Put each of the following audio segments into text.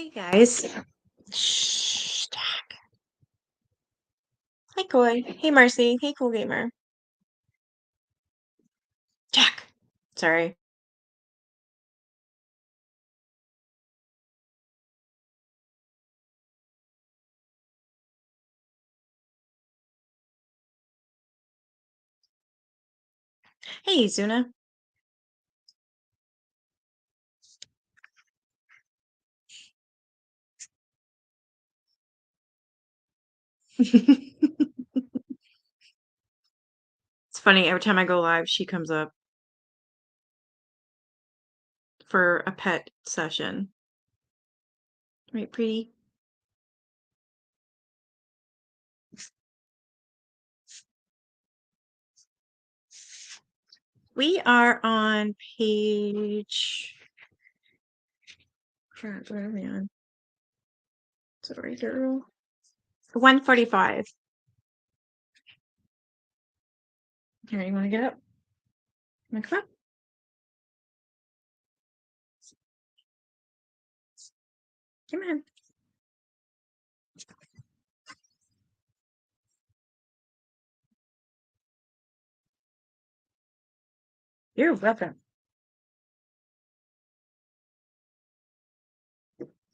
Hey guys. Shh. Jack. Hey Coy. Hey Marcy. Hey Cool Gamer. Jack. Sorry. Hey Zuna. It's funny, every time I go live, she comes up for a pet session. Right, pretty? We are on page. Crap, where are we on? Sorry, girl. 145. Here, you want to get up? Wanna come up? Come on. You're welcome.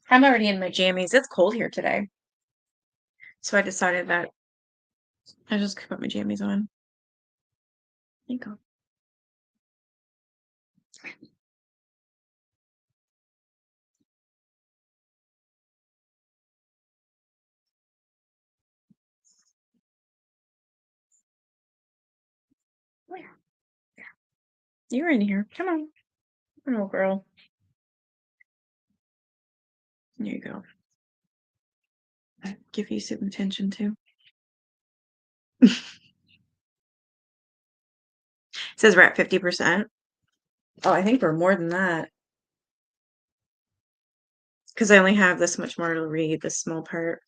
I'm already in my jammies. It's cold here today. So I decided that I just put my jammies on. There you go. Where? You're in here. Come on. Oh, girl. There you go. I give you some attention too. It says we're at 50%. Oh, I think we're more than that. Because I only have this much more to read, this small part.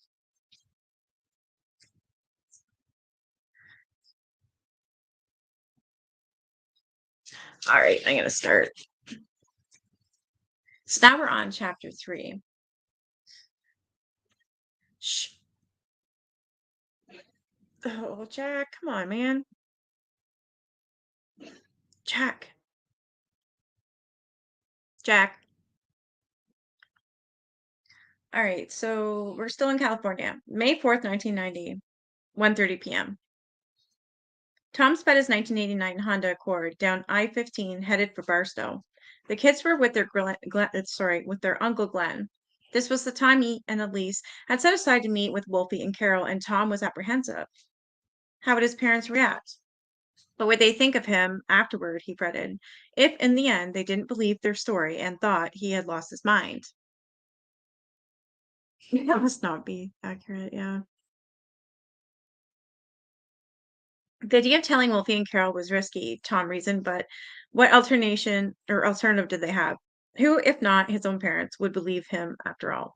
All right, I'm going to start. So now we're on chapter 3. Shh. Oh, Jack, come on, man. Jack. Jack. All right, so we're still in California. May 4th, 1990, 1:30 p.m. Tom sped his 1989 Honda Accord down I-15 headed for Barstow. The kids were with with their Uncle Glenn. This was the time he and Elise had set aside to meet with Wolfie and Carol, and Tom was apprehensive. How would his parents react? What would they think of him afterward, he fretted, if in the end they didn't believe their story and thought he had lost his mind? That must not be accurate, yeah. The idea of telling Wolfie and Carol was risky, Tom reasoned, but what alternative did they have? Who, if not his own parents, would believe him after all?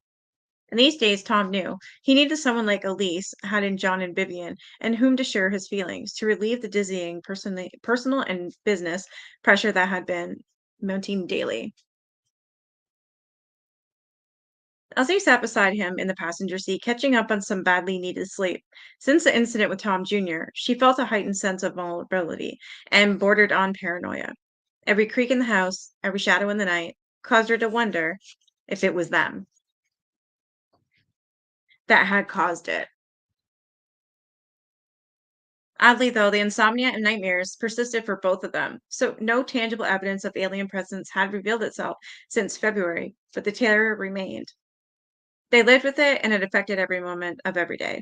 In these days, Tom knew he needed someone like Elise had in John and Vivian, and whom to share his feelings, to relieve the dizzying personal and business pressure that had been mounting daily. Elsie sat beside him in the passenger seat, catching up on some badly needed sleep. Since the incident with Tom Jr., she felt a heightened sense of vulnerability and bordered on paranoia. Every creak in the house, every shadow in the night, caused her to wonder if it was them that had caused it. Oddly, though, the insomnia and nightmares persisted for both of them, so no tangible evidence of alien presence had revealed itself since February, but the terror remained. They lived with it, and it affected every moment of every day.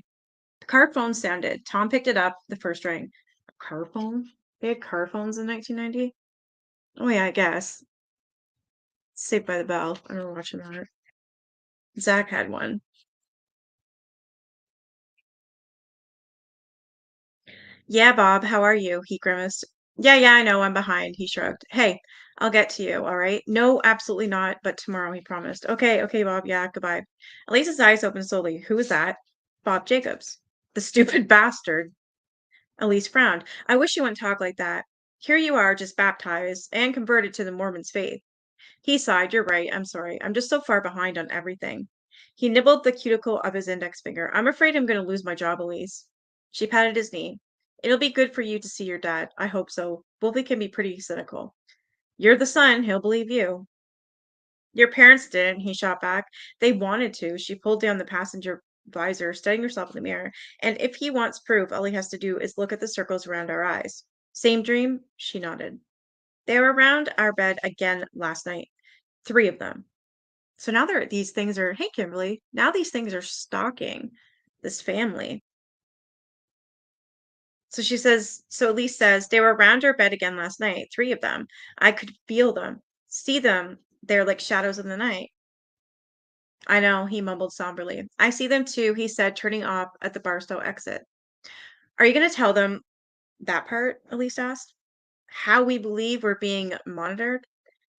The car phone sounded. Tom picked it up, the first ring. A car phone? They had car phones in 1990? Oh, yeah, I guess. Saved by the Bell. I remember watching that. Zach had one. Yeah, Bob, how are you? He grimaced. Yeah, I know, I'm behind, he shrugged. Hey, I'll get to you, all right? No, absolutely not, but tomorrow, he promised. Okay, Bob, yeah, goodbye. Elisa's eyes opened slowly. Who was that? Bob Jacobs. The stupid bastard. Elise frowned. I wish you wouldn't talk like that. Here you are, just baptized and converted to the Mormon's faith. He sighed. You're right. I'm sorry. I'm just so far behind on everything. He nibbled the cuticle of his index finger. I'm afraid I'm going to lose my job, Elise. She patted his knee. It'll be good for you to see your dad. I hope so. Wolfie can be pretty cynical. You're the son. He'll believe you. Your parents didn't, he shot back. They wanted to. She pulled down the passenger visor, studying herself in the mirror. And if he wants proof, all he has to do is look at the circles around our eyes. Same dream? She nodded. They were around our bed again last night. 3 of them. So now these things are, hey, Kimberly, now these things are stalking this family. So she says, so Elise says, they were around our bed again last night, 3 of them. I could feel them, see them. They're like shadows in the night. I know, he mumbled somberly. I see them too, he said, turning off at the Barstow exit. Are you going to tell them that part? Elise asked. How we believe we're being monitored?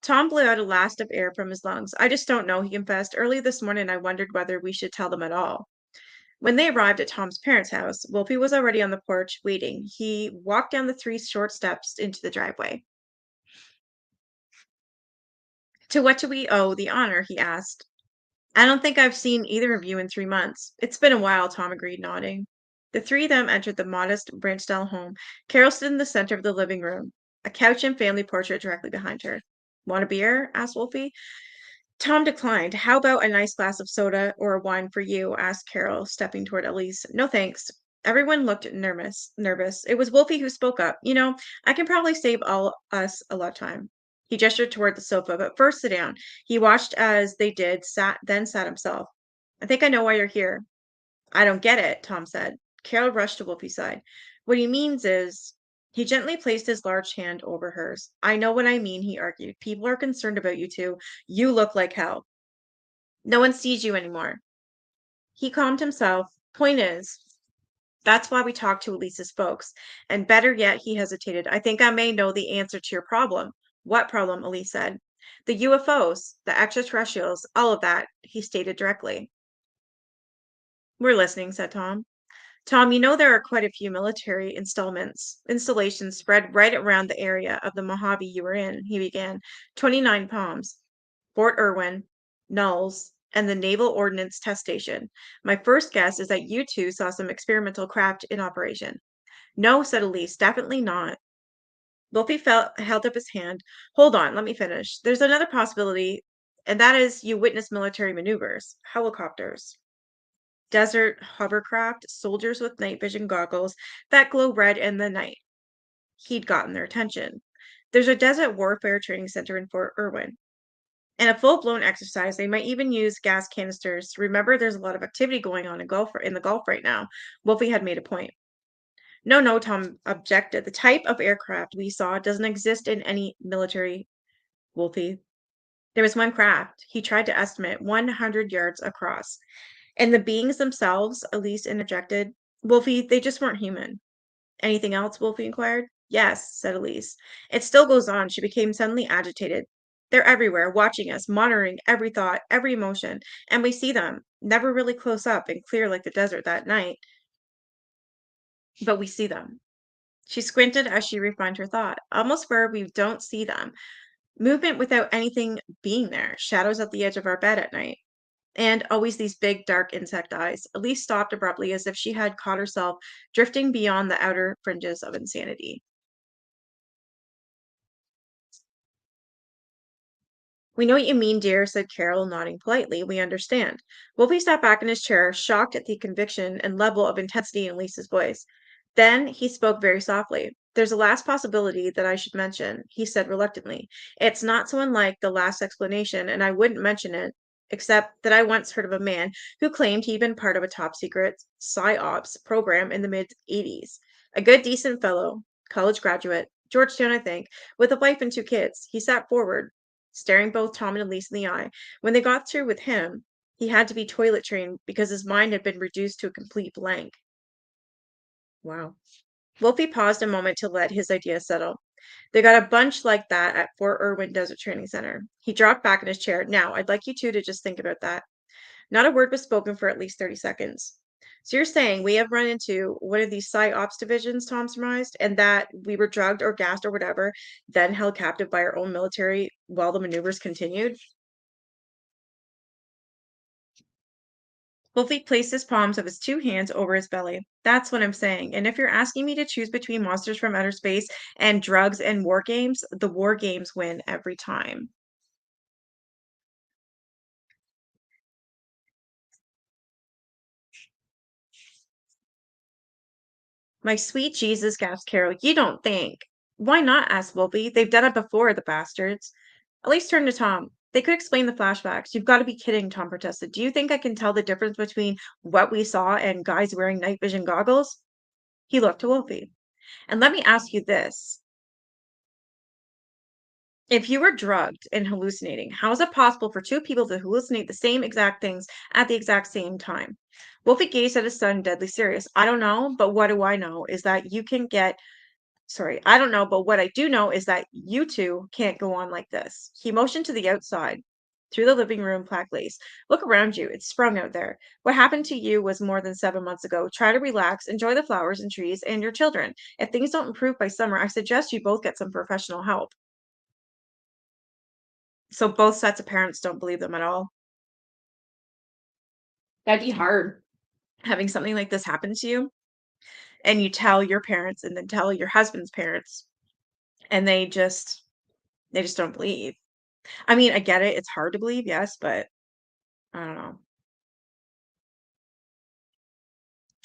Tom blew out a last of air from his lungs. I just don't know, he confessed. Early this morning, I wondered whether we should tell them at all. When they arrived at Tom's parents' house, Wolfie was already on the porch waiting. He walked down the 3 short steps into the driveway. To what do we owe the honor? He asked. I don't think I've seen either of you in 3 months. It's been a while, Tom agreed, nodding. The 3 of them entered the modest ranch-style home. Carol stood in the center of the living room, a couch and family portrait directly behind her. Want a beer? Asked Wolfie. Tom declined. How about a nice glass of soda or wine for you? Asked Carol, stepping toward Elise. No thanks. Everyone looked nervous. It was Wolfie who spoke up. I can probably save all us a lot of time. He gestured toward the sofa, but first sit down. He watched as they did, then sat himself. I think I know why you're here. I don't get it, Tom said. Carol rushed to Wolfie's side. What he means is, he gently placed his large hand over hers. I know what I mean, he argued. People are concerned about you two. You look like hell. No one sees you anymore. He calmed himself. Point is, that's why we talked to Elise's folks. And better yet, he hesitated. I think I may know the answer to your problem. What problem? Elise said. The UFOs, the extraterrestrials, all of that, he stated directly. We're listening, said Tom. Tom, there are quite a few military installations spread right around the area of the Mojave you were in, he began. 29 Palms, Fort Irwin, Knulls, and the Naval Ordnance Test Station. My first guess is that you two saw some experimental craft in operation. No, said Elise, definitely not. Wolfie held up his hand. Hold on, let me finish. There's another possibility, and that is you witnessed military maneuvers, helicopters, desert hovercraft, soldiers with night vision goggles that glow red in the night. He'd gotten their attention. There's a desert warfare training center in Fort Irwin. And a full-blown exercise, they might even use gas canisters. Remember, there's a lot of activity going on in the Gulf right now. Wolfie had made a point. No, no, Tom objected. The type of aircraft we saw doesn't exist in any military, Wolfie. There was one craft. He tried to estimate 100 yards across. And the beings themselves, Elise interjected. Wolfie, they just weren't human. Anything else? Wolfie inquired. Yes, said Elise. It still goes on. She became suddenly agitated. They're everywhere, watching us, monitoring every thought, every emotion, and we see them, never really close up and clear like the desert that night, but we see them. She squinted as she refined her thought, almost where we don't see them. Movement without anything being there, shadows at the edge of our bed at night. And always these big, dark insect eyes. Elise stopped abruptly as if she had caught herself drifting beyond the outer fringes of insanity. We know what you mean, dear, said Carol, nodding politely. We understand. Wolfie sat back in his chair, shocked at the conviction and level of intensity in Lisa's voice. Then he spoke very softly. There's a last possibility that I should mention, he said reluctantly. It's not so unlike the last explanation, and I wouldn't mention it, except that I once heard of a man who claimed he'd been part of a top secret PSYOPs program in the mid 80s. A good, decent fellow, college graduate, Georgetown, I think, with a wife and 2 kids. He sat forward, staring both Tom and Elise in the eye. When they got through with him, he had to be toilet trained because his mind had been reduced to a complete blank. Wow. Wolfie paused a moment to let his idea settle. They got a bunch like that at Fort Irwin Desert Training Center. He dropped back in his chair. Now, I'd like you two to just think about that. Not a word was spoken for at least 30 seconds. So you're saying we have run into one of these psy-ops divisions, Tom surmised, and that we were drugged or gassed or whatever, then held captive by our own military while the maneuvers continued? Wolfie placed his palms of his two hands over his belly. That's what I'm saying. And if you're asking me to choose between monsters from outer space and drugs and war games, the war games win every time. My sweet Jesus, gasped Carol. You don't think? Why not? Asked Wolfie. They've done it before, the bastards. Elise turned to Tom. They could explain the flashbacks. You've got to be kidding, Tom protested. Do you think I can tell the difference between what we saw and guys wearing night vision goggles? He looked to Wolfie. And let me ask you this. If you were drugged and hallucinating, how is it possible for two people to hallucinate the same exact things at the exact same time? Wolfie gazed at his son, deadly serious. I don't know, but what do I know is that you can get sorry, I don't know, but what I do know is that you two can't go on like this. He motioned to the outside, through the living room plaque lace. Look around you. It's sprung out there. What happened to you was more than 7 months ago. Try to relax, enjoy the flowers and trees and your children. If things don't improve by summer, I suggest you both get some professional help. So both sets of parents don't believe them at all. That'd be hard having something like this happen to you and you tell your parents and then tell your husband's parents and they just don't believe. I mean, I get it. It's hard to believe, yes, but I don't know.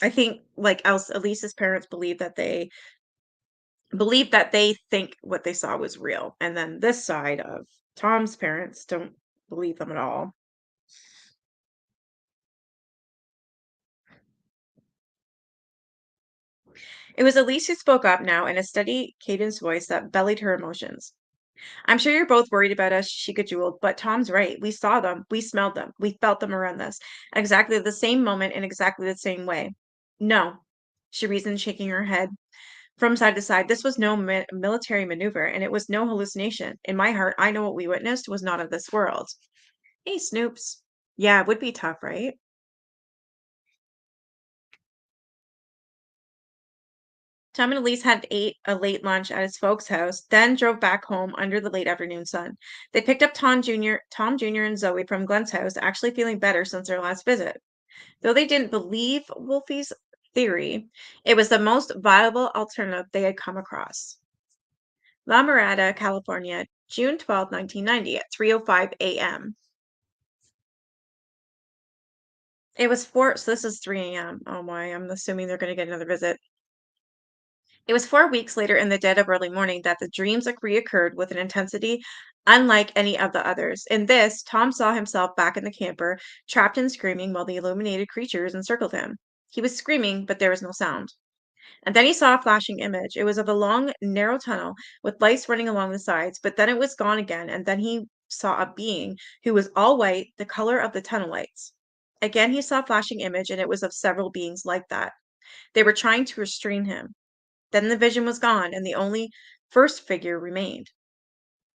I think like else Elisa's parents believe that they think what they saw was real. And then this side of Tom's parents don't believe them at all. It was Elise who spoke up now in a steady cadence voice that bellied her emotions. I'm sure you're both worried about us, she cajoled, but Tom's right. We saw them, we smelled them, we felt them around us, at exactly the same moment in exactly the same way. No, she reasoned, shaking her head from side to side. This was no military maneuver, and it was no hallucination. In my heart, I know what we witnessed was not of this world. Hey, Snoops. Yeah, it would be tough, right? Tom and Elise had ate a late lunch at his folks' house, then drove back home under the late afternoon sun. They picked up Tom Jr. and Zoe from Glenn's house, actually feeling better since their last visit. Though they didn't believe Wolfie's theory, it was the most viable alternative they had come across. La Mirada, California, June 12, 1990 at 3:05 a.m. It was 4, so this is 3 a.m. Oh my, I'm assuming they're going to get another visit. It was 4 weeks later in the dead of early morning that the dreams like reoccurred with an intensity unlike any of the others. In this, Tom saw himself back in the camper, trapped and screaming while the illuminated creatures encircled him. He was screaming, but there was no sound. And then he saw a flashing image. It was of a long, narrow tunnel with lights running along the sides, but then it was gone again, and then he saw a being who was all white, the color of the tunnel lights. Again, he saw a flashing image, and it was of several beings like that. They were trying to restrain him. Then the vision was gone, and the only first figure remained.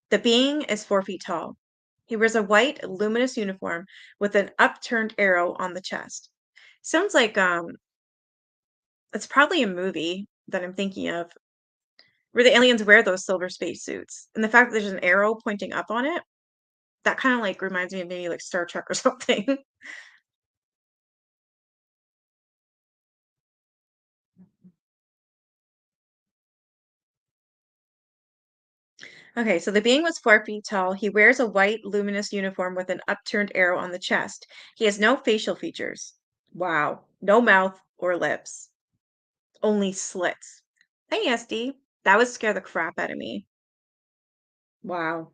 The being is 4 feet tall. He wears a white, luminous uniform with an upturned arrow on the chest. Sounds like it's probably a movie that I'm thinking of where the aliens wear those silver spacesuits. And the fact that there's an arrow pointing up on it, that kind of like reminds me of maybe like Star Trek or something. Okay, so the being was 4 feet tall. He wears a white, luminous uniform with an upturned arrow on the chest. He has no facial features. Wow. No mouth or lips. Only slits. Hey, SD. That would scare the crap out of me. Wow.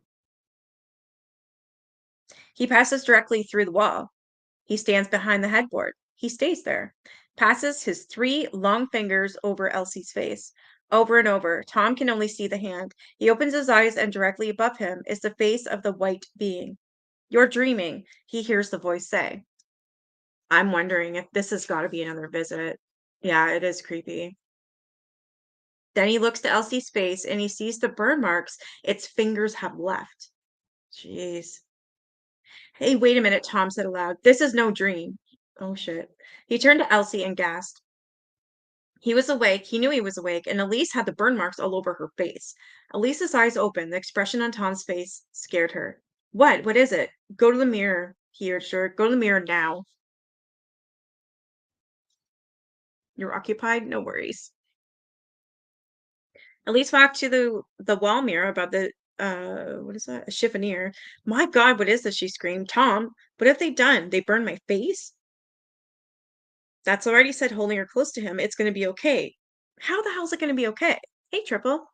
He passes directly through the wall. He stands behind the headboard. He stays there. Passes his three long fingers over Elsie's face. Over and over. Tom can only see the hand. He opens his eyes, and directly above him is the face of the white being. You're dreaming, he hears the voice say. I'm wondering if this has got to be another visit. Yeah, it is creepy. Then he looks to Elsie's face and he sees the burn marks its fingers have left. Jeez. Hey, wait a minute, Tom said aloud. This is no dream. Oh shit. He turned to Elsie and gasped. He was awake. He knew he was awake, and Elise had the burn marks all over her face. Elise's eyes opened. The expression on Tom's face scared her. What? What is it? Go to the mirror, he urged her. Go to the mirror now. You're occupied? No worries. Elise walked to the wall mirror above the what is that? A chiffonier. My God, what is this? She screamed. Tom, what have they done? They burned my face? That's already said, holding her close to him. It's gonna be okay. How the hell is it gonna be okay? Hey, Triple.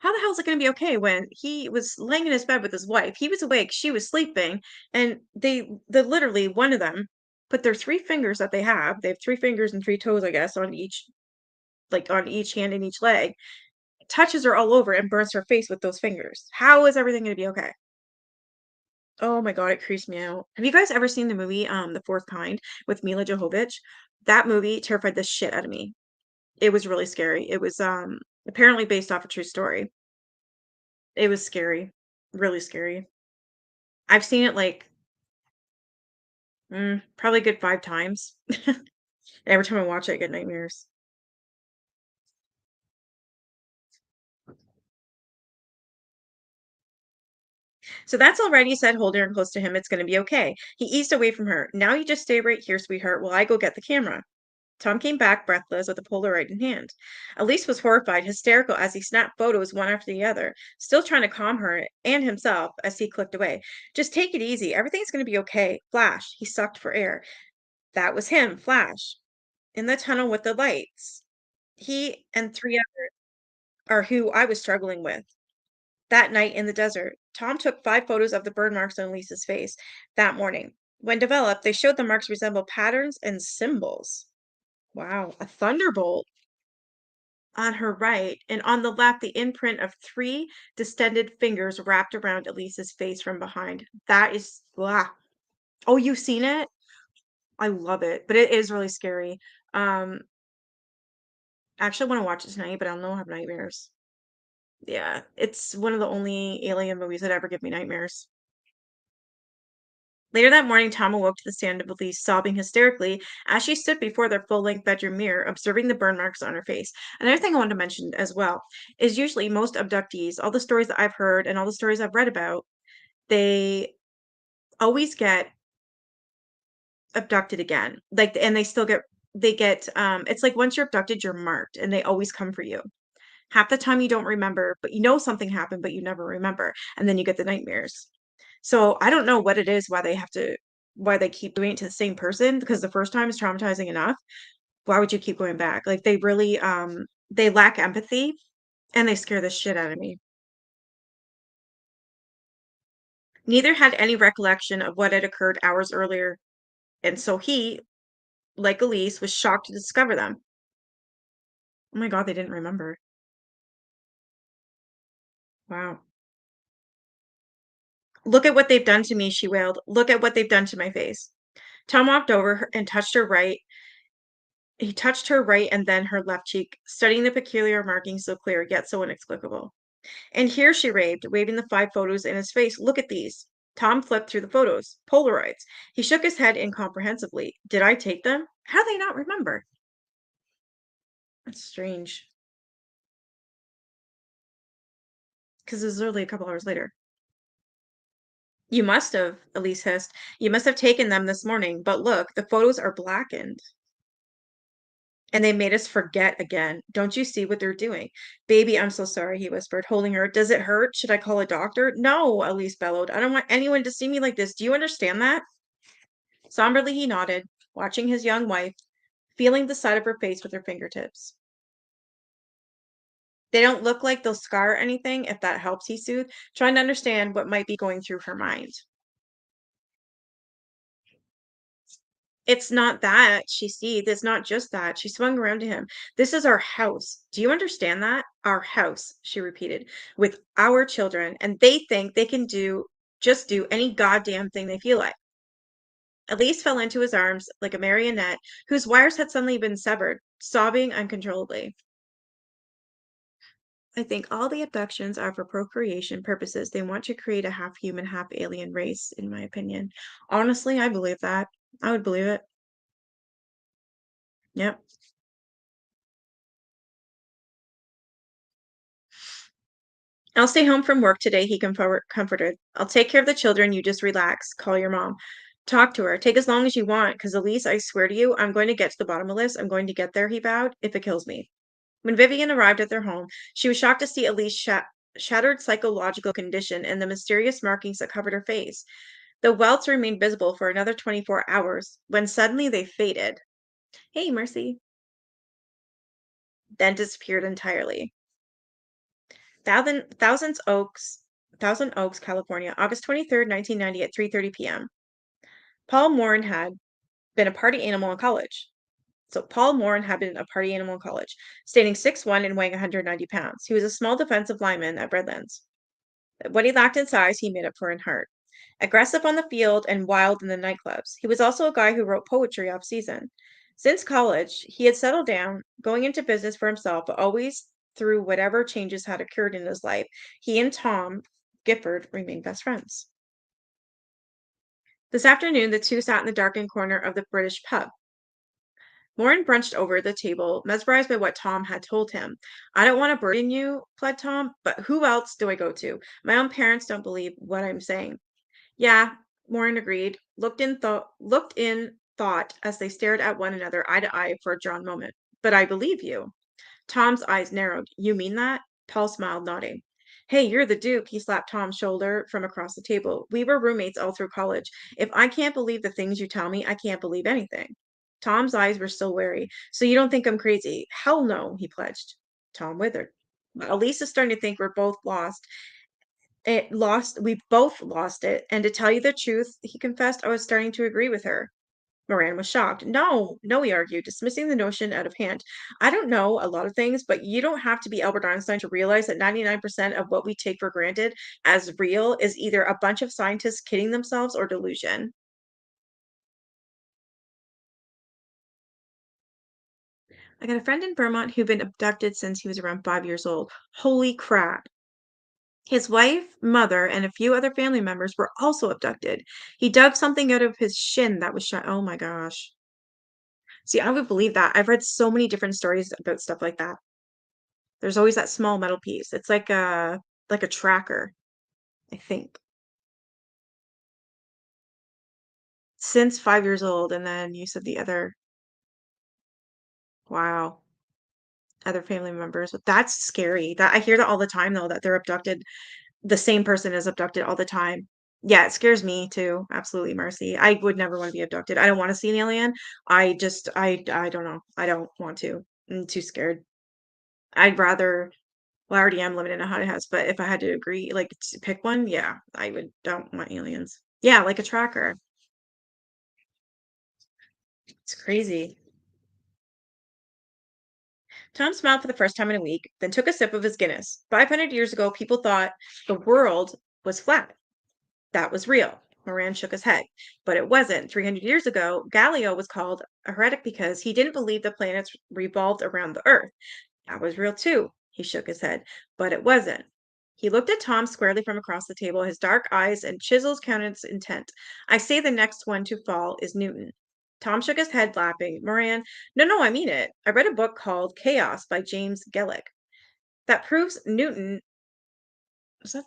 How the hell is it gonna be okay when he was laying in his bed with his wife? He was awake, she was sleeping, and they literally one of them put their three fingers that they have three fingers and three toes, I guess, on each like on each hand and each leg, touches her all over and burns her face with those fingers. How is everything gonna be okay? Oh my God, it creeps me out. Have you guys ever seen the movie The Fourth Kind with Mila Jovovich? That movie terrified the shit out of me. It was really scary. It was apparently based off a true story. It was scary. Really scary. I've seen it like probably a good 5 times. Every time I watch it, I get nightmares. So that's already said, holding her close to him, it's gonna be okay. He eased away from her. Now you just stay right here, sweetheart, while I go get the camera. Tom came back, breathless, with a Polaroid in hand. Elise was horrified, hysterical as he snapped photos one after the other, still trying to calm her and himself as he clicked away. Just take it easy. Everything's going to be okay. Flash. He sucked for air. That was him, Flash, in the tunnel with the lights. He and three others are who I was struggling with. That night in the desert, Tom took 5 photos of the burn marks on Lisa's face that morning. When developed, they showed the marks resemble patterns and symbols. Wow, a thunderbolt on her right, and on the left, the imprint of 3 distended fingers wrapped around Elise's face from behind. That is blah. Oh, you've seen it? I love it, but it is really scary. Um, I actually wanna watch it tonight, but I don't know, I have nightmares. Yeah, it's one of the only alien movies that ever give me nightmares. Later that morning, Tom awoke to the sound of Elise sobbing hysterically as she stood before their full-length bedroom mirror, observing the burn marks on her face. Another thing I wanted to mention as well is usually most abductees, all the stories that I've heard and all the stories I've read about, they always get abducted again. Like, and they get, it's like once you're abducted, you're marked and they always come for you. Half the time you don't remember, but you know something happened, but you never remember. And then you get the nightmares. So I don't know what it is, why they keep doing it to the same person, because the first time is traumatizing enough. Why would you keep going back? Like they really they lack empathy and they scare the shit out of me. Neither had any recollection of what had occurred hours earlier, and so he, like Elise, was shocked to discover them. Oh my God, they didn't remember. Wow. Look at what they've done to me, she wailed. Look at what they've done to my face. Tom walked over her and touched her right. He touched her right and then her left cheek, studying the peculiar markings so clear yet so inexplicable. And here she raved, waving the 5 photos in his face. Look at these. Tom flipped through the photos. Polaroids. He shook his head incomprehensibly. Did I take them? How do they not remember? That's strange. Because it was literally a couple hours later. You must have, Elise hissed. You must have taken them this morning. But look, the photos are blackened. And they made us forget again. Don't you see what they're doing? Baby, I'm so sorry, he whispered, holding her. Does it hurt? Should I call a doctor? No, Elise bellowed. I don't want anyone to see me like this. Do you understand that? Somberly, he nodded, watching his young wife, feeling the side of her face with her fingertips. They don't look like they'll scar anything, if that helps, he soothed, trying to understand what might be going through her mind. It's not that, she seethed. It's not just that. She swung around to him. This is our house. Do you understand that? Our house, she repeated, with our children, and they think they can just do any goddamn thing they feel like. Elise fell into his arms like a marionette whose wires had suddenly been severed, sobbing uncontrollably. I think all the abductions are for procreation purposes. They want to create a half human, half alien race, in my opinion. Honestly, I believe that. I would believe it. Yep. I'll stay home from work today, he comforted. I'll take care of the children. You just relax. Call your mom. Talk to her. Take as long as you want, because Elise, I swear to you, I'm going to get to the bottom of this. I'm going to get there, he vowed, if it kills me. When Vivian arrived at their home, she was shocked to see Elise's shattered psychological condition and the mysterious markings that covered her face. The welts remained visible for another 24 hours, when suddenly they faded. Hey, Mercy. Then disappeared entirely. Thousands Oaks, Thousand Oaks, California, August 23rd, 1990 at 3:30 p.m. Paul Morin had been a party animal in college. So Paul Morin had been a party animal in college, standing 6'1" and weighing 190 pounds. He was a small defensive lineman at Redlands. What he lacked in size, he made up for in heart. Aggressive on the field and wild in the nightclubs. He was also a guy who wrote poetry off season. Since college, he had settled down, going into business for himself, but always through whatever changes had occurred in his life, he and Tom Gifford remained best friends. This afternoon, the two sat in the darkened corner of the British pub. Lauren brunched over the table, mesmerized by what Tom had told him. I don't want to burden you, pled Tom, but who else do I go to? My own parents don't believe what I'm saying. Yeah, Warren agreed, looked in thought as they stared at one another eye to eye for a drawn moment. But I believe you. Tom's eyes narrowed. You mean that? Paul smiled, nodding. Hey, you're the Duke, he slapped Tom's shoulder from across the table. We were roommates all through college. If I can't believe the things you tell me, I can't believe anything. Tom's eyes were still wary. So you don't think I'm crazy? Hell no, he pledged. Tom withered. Well, Lisa's starting to think we're both lost. We both lost it. And to tell you the truth, he confessed, I was starting to agree with her. Moran was shocked. No, no, he argued, dismissing the notion out of hand. I don't know a lot of things, but you don't have to be Albert Einstein to realize that 99% of what we take for granted as real is either a bunch of scientists kidding themselves or delusion. I got a friend in Vermont who'd been abducted since he was around 5 years old. Holy crap. His wife, mother, and a few other family members were also abducted. He dug something out of his shin that was shot. Oh my gosh. See, I would believe that. I've read so many different stories about stuff like that. There's always that small metal piece. It's like a tracker, I think. Since 5 years old, and then you said the other wow, other family members. That's scary. That I hear that all the time though, that they're abducted. The same person is abducted all the time. Yeah, it scares me too. Absolutely, Marcy. I would never want to be abducted. I don't want to see an alien. I don't know. I don't want to. I'm too scared. I'd rather well, I already am living in a haunted house, but if I had to agree, like to pick one, yeah, I would don't want aliens. Yeah, like a tracker. It's crazy. Tom smiled for the first time in a week, then took a sip of his Guinness. 500 years ago, people thought the world was flat. That was real. Moran shook his head. But it wasn't. 300 years ago, Galileo was called a heretic because he didn't believe the planets revolved around the Earth. That was real too. He shook his head. But it wasn't. He looked at Tom squarely from across the table, his dark eyes and chiseled countenance intent. I say the next one to fall is Newton. Tom shook his head, laughing. Moran, no, no, I mean it. I read a book called Chaos by James Gellick. That proves Newton. Was that?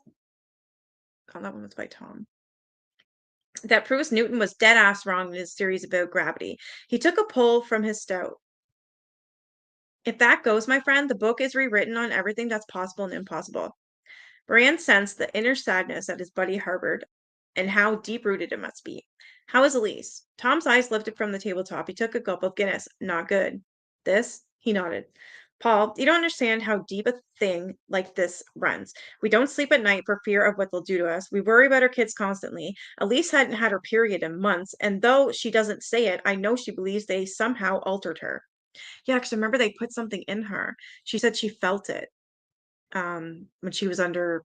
Oh, that one was by Tom. That proves Newton was dead ass wrong in his theories about gravity. He took a pull from his stout. If that goes, my friend, the book is rewritten on everything that's possible and impossible. Moran sensed the inner sadness that his buddy harbored and how deep rooted it must be. How is Elise? Tom's eyes lifted from the tabletop. He took a gulp of Guinness. Not good. This? He nodded. Paul, you don't understand how deep a thing like this runs. We don't sleep at night for fear of what they'll do to us. We worry about our kids constantly. Elise hadn't had her period in months, and though she doesn't say it, I know she believes they somehow altered her. Yeah, because remember they put something in her. She said she felt it when she was under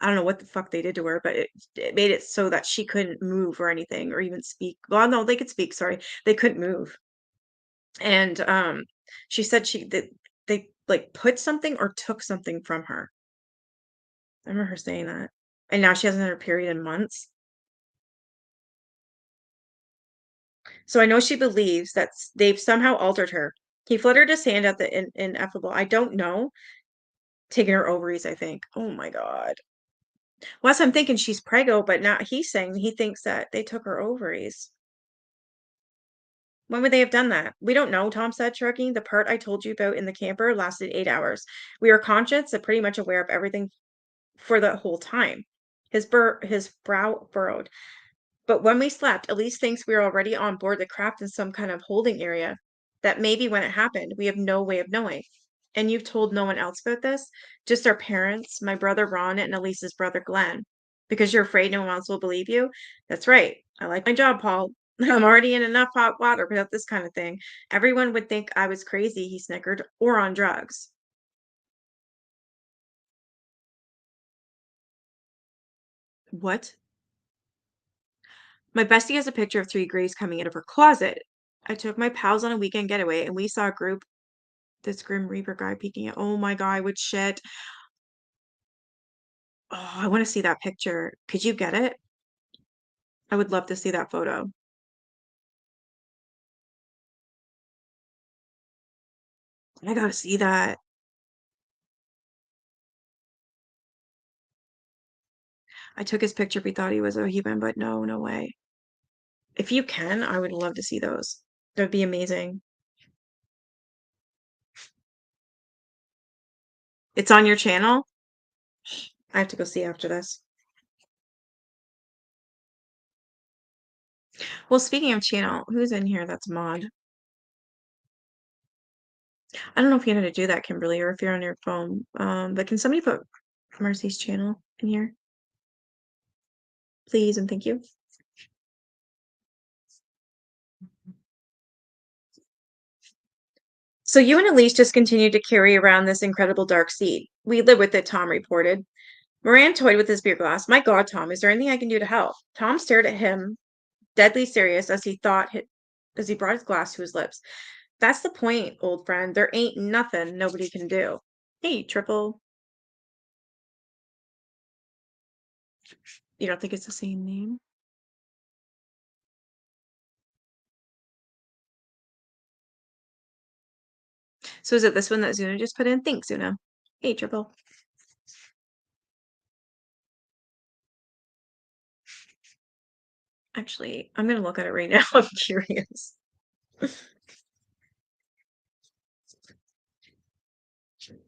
I don't know what the fuck they did to her, but it made it so that she couldn't move or anything or even speak. Well, no, they could speak, sorry. They couldn't move. And she said they like, put something or took something from her. I remember her saying that. And now she hasn't had her period in months. So I know she believes that they've somehow altered her. He fluttered his hand at the ineffable. I don't know. Taking her ovaries, I think. Oh my God. Well, that's what I'm thinking. She's preggo, but now he's saying he thinks that they took her ovaries. When would they have done that? We don't know, Tom said, shrugging. The part I told you about in the camper lasted 8 hours. We were conscious and pretty much aware of everything for the whole time. His brow furrowed. But when we slept, Elise thinks we were already on board the craft in some kind of holding area. That maybe when it happened, we have no way of knowing. And you've told no one else about this? Just our parents, my brother Ron, and Elise's brother Glenn. Because you're afraid no one else will believe you? That's right. I like my job, Paul. I'm already in enough hot water without this kind of thing. Everyone would think I was crazy, he snickered, or on drugs. What? My bestie has a picture of three grays coming out of her closet. I took my pals on a weekend getaway and we saw a group, this Grim Reaper guy peeking at. Oh my God, what shit. Oh, I want to see that picture. Could you get it? I would love to see that photo. I gotta see that. I took his picture. We thought he was a human, but no, no way. If you can, I would love to see those. That would be amazing. It's on your channel? I have to go see after this. Well, speaking of channel, who's in here that's mod? I don't know if you know how to do that, Kimberly, or if you're on your phone. But can somebody put Marcy's channel in here? Please and thank you. So you and Elise just continued to carry around this incredible dark seed. We live with it, Tom reported. Moran toyed with his beer glass. My God, Tom, is there anything I can do to help? Tom stared at him, deadly serious, as he brought his glass to his lips. That's the point, old friend. There ain't nothing nobody can do. Hey, Triple. You don't think it's the same name? So is it this one that Zuna just put in? Thanks, Zuna. Hey, Triple. Actually, I'm gonna look at it right now. I'm curious.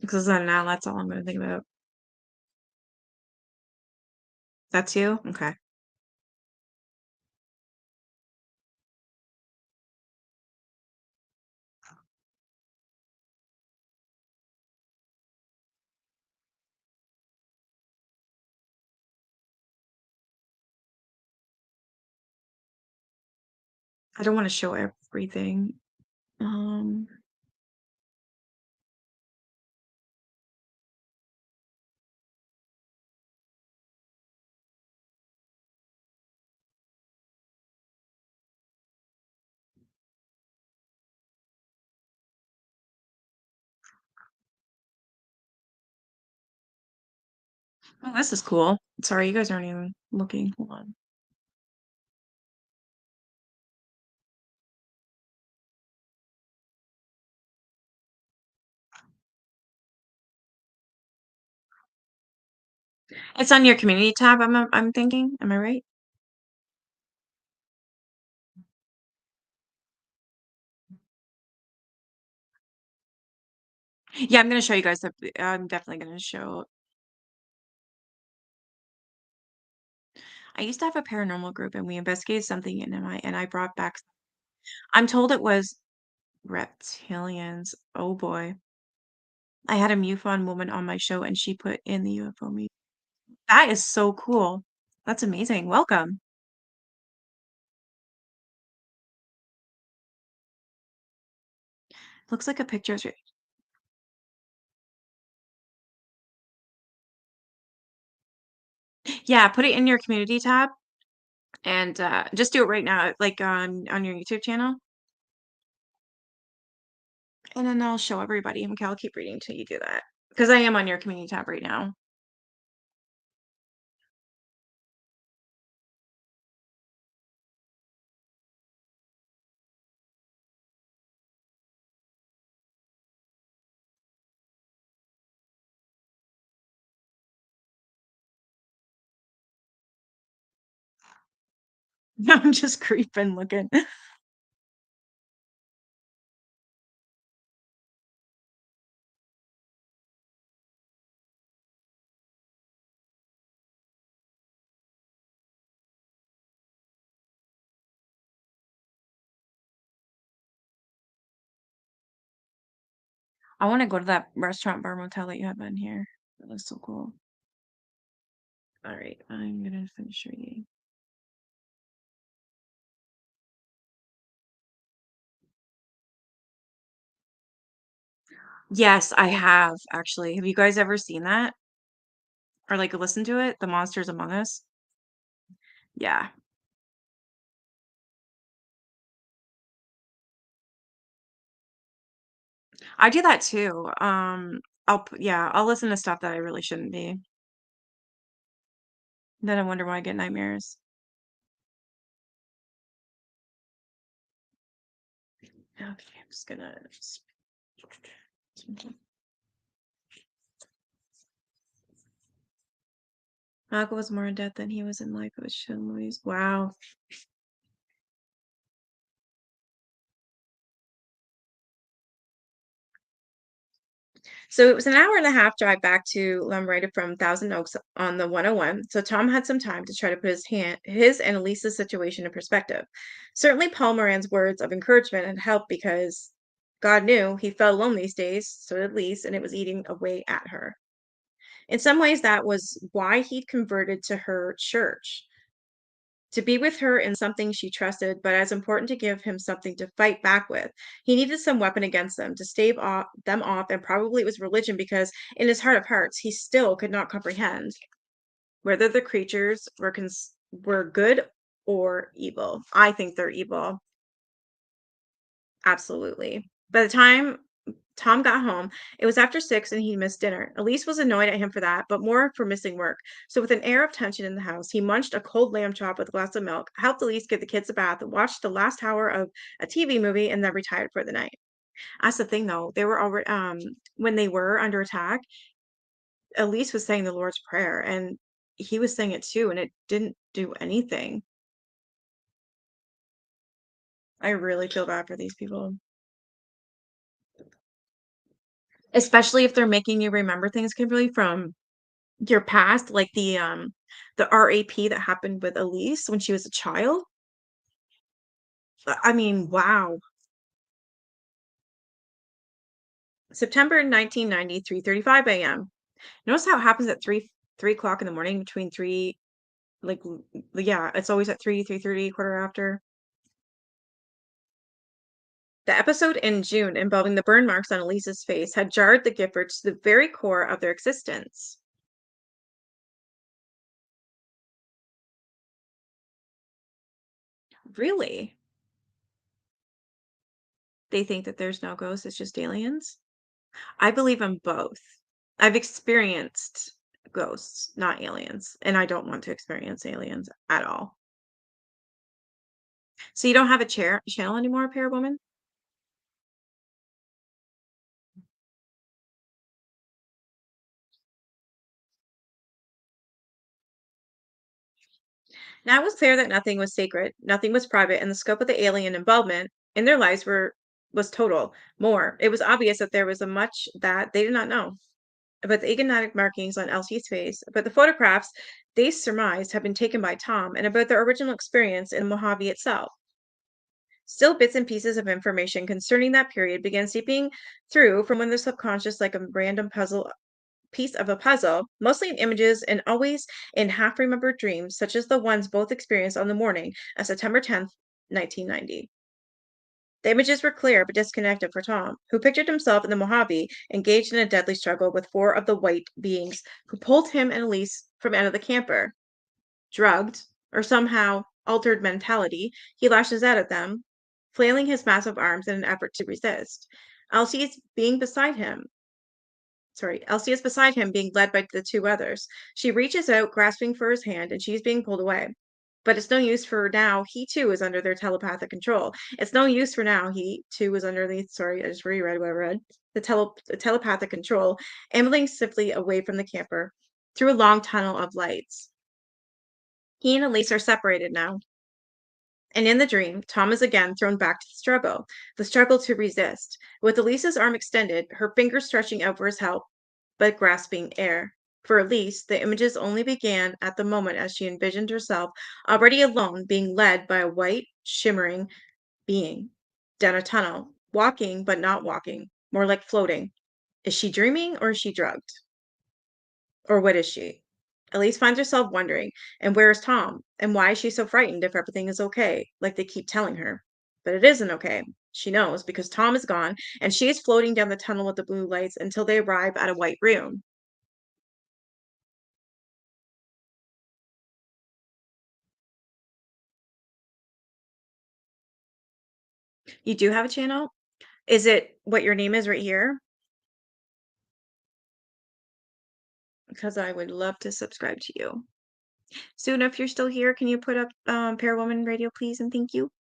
Because then now that's all I'm gonna think about. That's you? Okay. I don't want to show everything. Um, oh, this is cool. Sorry, you guys aren't even looking. Hold on. It's on your community tab, I'm thinking. Am I right? Yeah, I'm gonna show you guys that. I'm definitely gonna show. I used to have a paranormal group and we investigated something and I brought back. I'm told it was reptilians. Oh boy. I had a MUFON woman on my show and she put in the UFO me. That is so cool. That's amazing. Welcome. Looks like a picture. Yeah, put it in your community tab and just do it right now, like on your YouTube channel. And then I'll show everybody. Okay, I'll keep reading till you do that because I am on your community tab right now. I'm just creeping looking. I want to go to that restaurant bar motel that you have on here. That looks so cool. All right, I'm gonna finish reading. Yes, I have actually. Have you guys ever seen that or like listened to it? The Monsters Among Us? Yeah. I do that too. I'll listen to stuff that I really shouldn't be. Then I wonder why I get nightmares. Okay, I'm just gonna. Malcolm was more in debt than he was in life. It was shown movies. Wow. So it was an hour and a half drive back to Lamredo from Thousand Oaks on the 101. So Tom had some time to try to put his and Elisa's situation in perspective. Certainly, Paul Moran's words of encouragement had helped because God knew he felt alone these days, so did Lise, and it was eating away at her. In some ways, that was why he'd converted to her church to be with her in something she trusted, but as important to give him something to fight back with. He needed some weapon against them to them off, and probably it was religion because in his heart of hearts, he still could not comprehend whether the creatures were good or evil. I think they're evil. Absolutely. By the time Tom got home, it was after 6 and he missed dinner. Elise was annoyed at him for that, but more for missing work. So, with an air of tension in the house, he munched a cold lamb chop with a glass of milk, helped Elise give the kids a bath, watched the last hour of a TV movie, and then retired for the night. That's the thing, though. They were already, when they were under attack, Elise was saying the Lord's Prayer, and he was saying it too, and it didn't do anything. I really feel bad for these people. Especially if they're making you remember things, Kimberly, from your past, like the RAP that happened with Elise when she was a child. I mean, wow. September 1990, 3:35 a.m. Notice how it happens at 3 o'clock in the morning between three, like, yeah, it's always at 3:30, quarter after. The episode in June involving the burn marks on Elise's face had jarred the Giffords to the very core of their existence. Really? They think that there's no ghosts, it's just aliens? I believe in both. I've experienced ghosts, not aliens, and I don't want to experience aliens at all. So you don't have a channel anymore, Parawoman? Now it was clear that nothing was sacred, nothing was private, and the scope of the alien involvement in their lives was total. More, it was obvious that there was a much that they did not know about the enigmatic markings on Elsie's face, about the photographs they surmised had been taken by Tom, and about their original experience in Mojave itself. Still, bits and pieces of information concerning that period began seeping through from when the subconscious, like a random puzzle piece of a puzzle, mostly in images and always in half remembered dreams, such as the ones both experienced on the morning of September 10th, 1990. The images were clear but disconnected for Tom, who pictured himself in the Mojave, engaged in a deadly struggle with four of the white beings who pulled him and Elise from out of the camper. Drugged, or somehow altered mentality, he lashes out at them, flailing his massive arms in an effort to resist. Elsie is being beside him. Sorry, Elsie is beside him, being led by the two others. She reaches out, grasping for his hand, and she's being pulled away. But it's no use for now. He too is under their telepathic control. It's no use for now. He too is under the, sorry, I just reread what I read. The telepathic control, ambling swiftly away from the camper through a long tunnel of lights. He and Elise are separated now. And in the dream, Tom is again thrown back to the struggle to resist. With Elise's arm extended, her fingers stretching out for his help, but grasping air. For Elise, the images only began at the moment as she envisioned herself already alone, being led by a white, shimmering being down a tunnel, walking but not walking, more like floating. Is she dreaming or is she drugged? Or what is she? Elise finds herself wondering, and where is Tom? And why is she so frightened if everything is okay, like they keep telling her? But it isn't okay. She knows because Tom is gone, and she is floating down the tunnel with the blue lights until they arrive at a white room. You do have a channel? Is it what your name is right here? Because I would love to subscribe to you. Soon, if you're still here, can you put up Parawoman Radio, please, and thank you.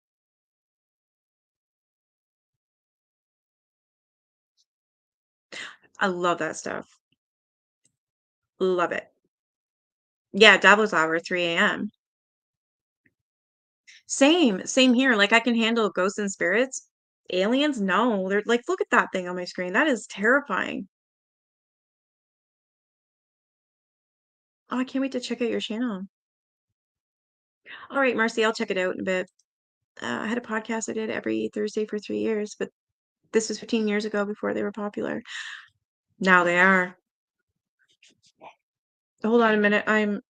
I love that stuff. Love it. Yeah, Devil's Hour, 3 a.m. Same here. Like I can handle ghosts and spirits. Aliens, no. They're like, look at that thing on my screen. That is terrifying. Oh, I can't wait to check out your channel. All right, Marcy, I'll check it out in a bit. I had a podcast I did every Thursday for 3 years, but this was 15 years ago before they were popular. Now they are. Hold on a minute. I'm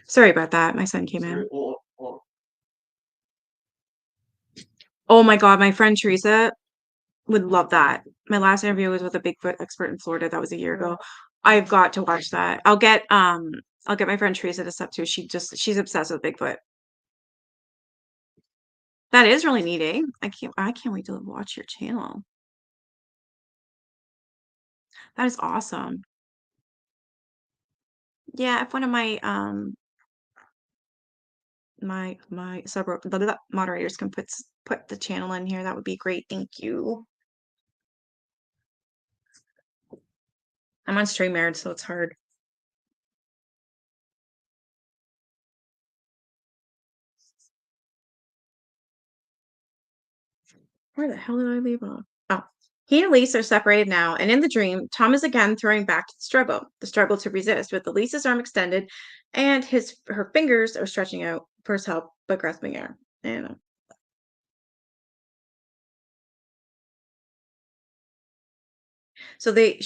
sorry about that. My son came in. Oh my God, my friend Teresa would love that. My last interview was with a Bigfoot expert in Florida. That was a year ago. I've got to watch that. I'll get my friend Teresa to sub too. She's obsessed with Bigfoot. That is really neat, eh? I can't wait to watch your channel. That is awesome. Yeah, if one of my sub moderators can put the channel in here, that would be great. Thank you. I'm on StreamYard, so it's hard. Where the hell did I leave off? Oh, he and Elise are separated now, and in the dream, Tom is again throwing back to the struggle to resist, with Elise's arm extended, and her fingers are stretching out for his help, but grasping air. And they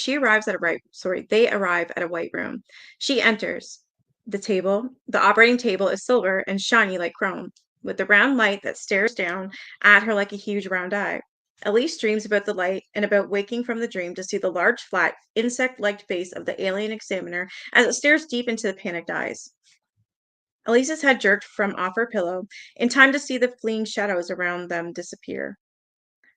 arrive at a white room. She enters. The operating table is silver and shiny like chrome, with a round light that stares down at her like a huge round eye. Elise dreams about the light and about waking from the dream to see the large, flat, insect-like face of the alien examiner as it stares deep into the panicked eyes. Elise's head jerked from off her pillow, in time to see the fleeing shadows around them disappear.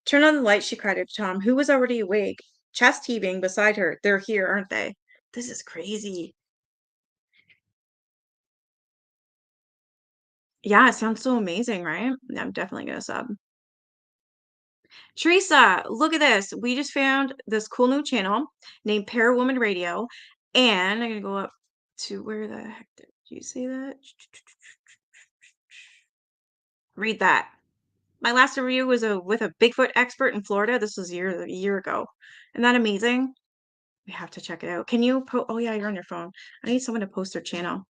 Turn on the light, she cried to Tom, who was already awake, chest heaving beside her. They're here, aren't they? This is crazy. Yeah, it sounds so amazing, right? Yeah, I'm definitely gonna sub. Teresa, look at this. We just found this cool new channel named Parawoman Radio. And I'm going to go up to where the heck did you see that? Read that. My last review was with a Bigfoot expert in Florida. This was a year ago. Isn't that amazing? We have to check it out. Can you oh yeah, you're on your phone. I need someone to post their channel.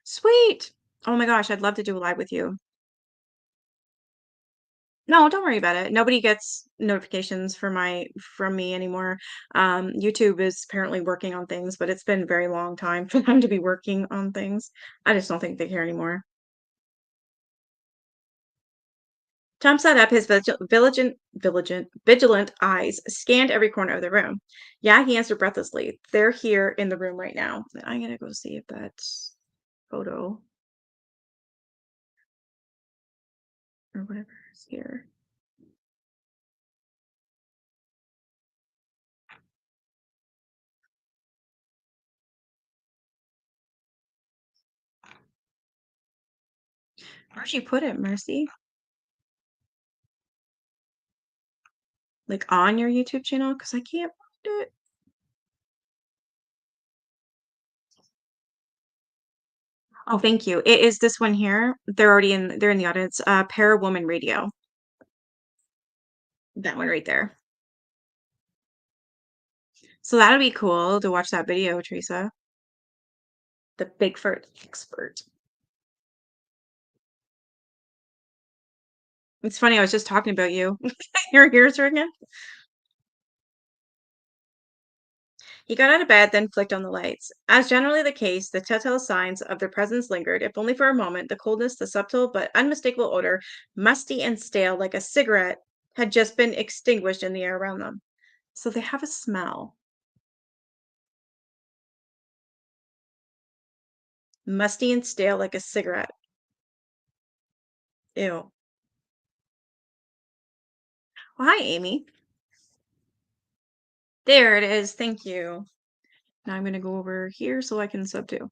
Sweet. Oh my gosh, I'd love to do a live with you. No, don't worry about it. Nobody gets notifications from me anymore. YouTube is apparently working on things, but it's been a very long time for them to be working on things. I just don't think they care anymore. Tom sat up, his vigilant eyes scanned every corner of the room. Yeah, he answered breathlessly. They're here in the room right now. I'm gonna go see if that's photo or whatever is here. Where'd you put it, Mercy? Like on your YouTube channel? Because I can't find it. Oh, thank you. It is this one here. They're in the audience. Parawoman Radio. That one right there. So that'll be cool to watch that video, Teresa. The Bigfoot expert. It's funny, I was just talking about you. Your ears ringing? He got out of bed, then flicked on the lights. As generally the case, the telltale signs of their presence lingered, if only for a moment. The coldness, the subtle but unmistakable odor, musty and stale like a cigarette, had just been extinguished in the air around them. So they have a smell. Musty and stale like a cigarette. Ew. Well, hi, Amy. There it is. Thank you. Now I'm going to go over here so I can sub too.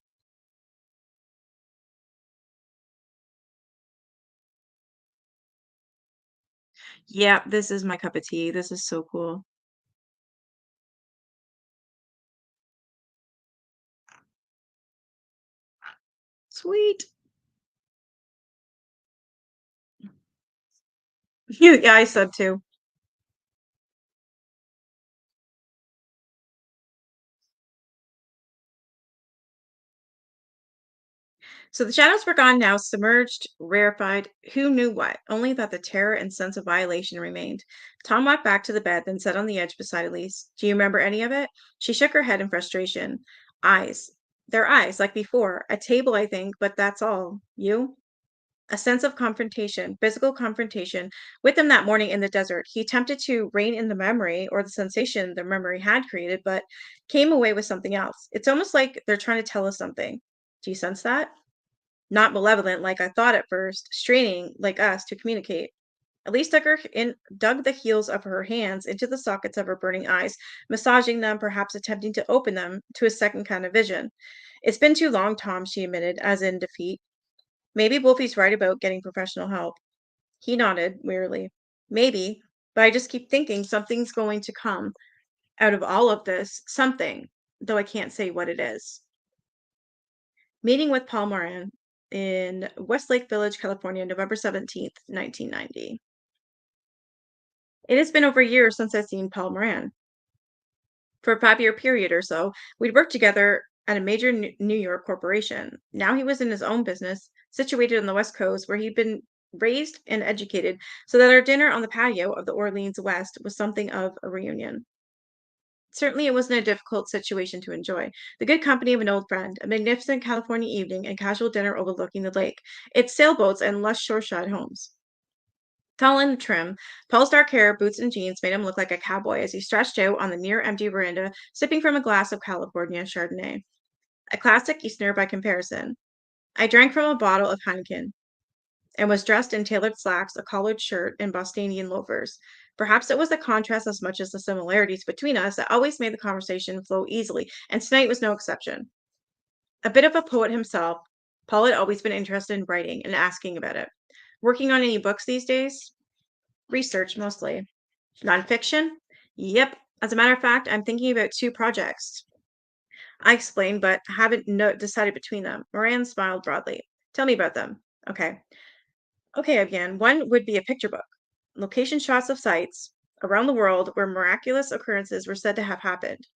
Yeah, this is my cup of tea. This is so cool. Sweet. Yeah, I sub too. So the shadows were gone now, submerged, rarefied, who knew what? Only that the terror and sense of violation remained. Tom walked back to the bed, then sat on the edge beside Elise. Do you remember any of it? She shook her head in frustration. Eyes. Their eyes, like before. A table, I think, but that's all. You? A sense of confrontation, physical confrontation, with them that morning in the desert. He attempted to rein in the memory or the sensation the memory had created, but came away with something else. It's almost like they're trying to tell us something. Do you sense that? Not malevolent like I thought at first, straining like us to communicate. Elise dug the heels of her hands into the sockets of her burning eyes, massaging them, perhaps attempting to open them to a second kind of vision. It's been too long, Tom, she admitted, as in defeat. Maybe Wolfie's right about getting professional help. He nodded wearily. Maybe, but I just keep thinking something's going to come out of all of this. Something, though I can't say what it is. Meeting with Paul Moran in Westlake Village, California, November 17th, 1990. It has been over a year since I've seen Paul Moran. For a 5-year period or so, we'd worked together at a major New York corporation. Now he was in his own business, situated on the West Coast, where he'd been raised and educated, so that our dinner on the patio of the Orleans West was something of a reunion. Certainly, it wasn't a difficult situation to enjoy. The good company of an old friend, a magnificent California evening, and casual dinner overlooking the lake, its sailboats and lush shoreshore homes. Tall and trim, Paul's dark hair, boots, and jeans made him look like a cowboy as he stretched out on the near empty veranda, sipping from a glass of California Chardonnay. A classic Easterner by comparison. I drank from a bottle of Heineken and was dressed in tailored slacks, a collared shirt, and Bostonian loafers. Perhaps it was the contrast as much as the similarities between us that always made the conversation flow easily, and tonight was no exception. A bit of a poet himself, Paul had always been interested in writing and asking about it. Working on any books these days? Research mostly. Nonfiction? Yep. As a matter of fact, I'm thinking about two projects. I explained, but haven't decided between them. Moran smiled broadly. Tell me about them. Okay. Okay, I began. One would be a picture book, location shots of sites around the world where miraculous occurrences were said to have happened.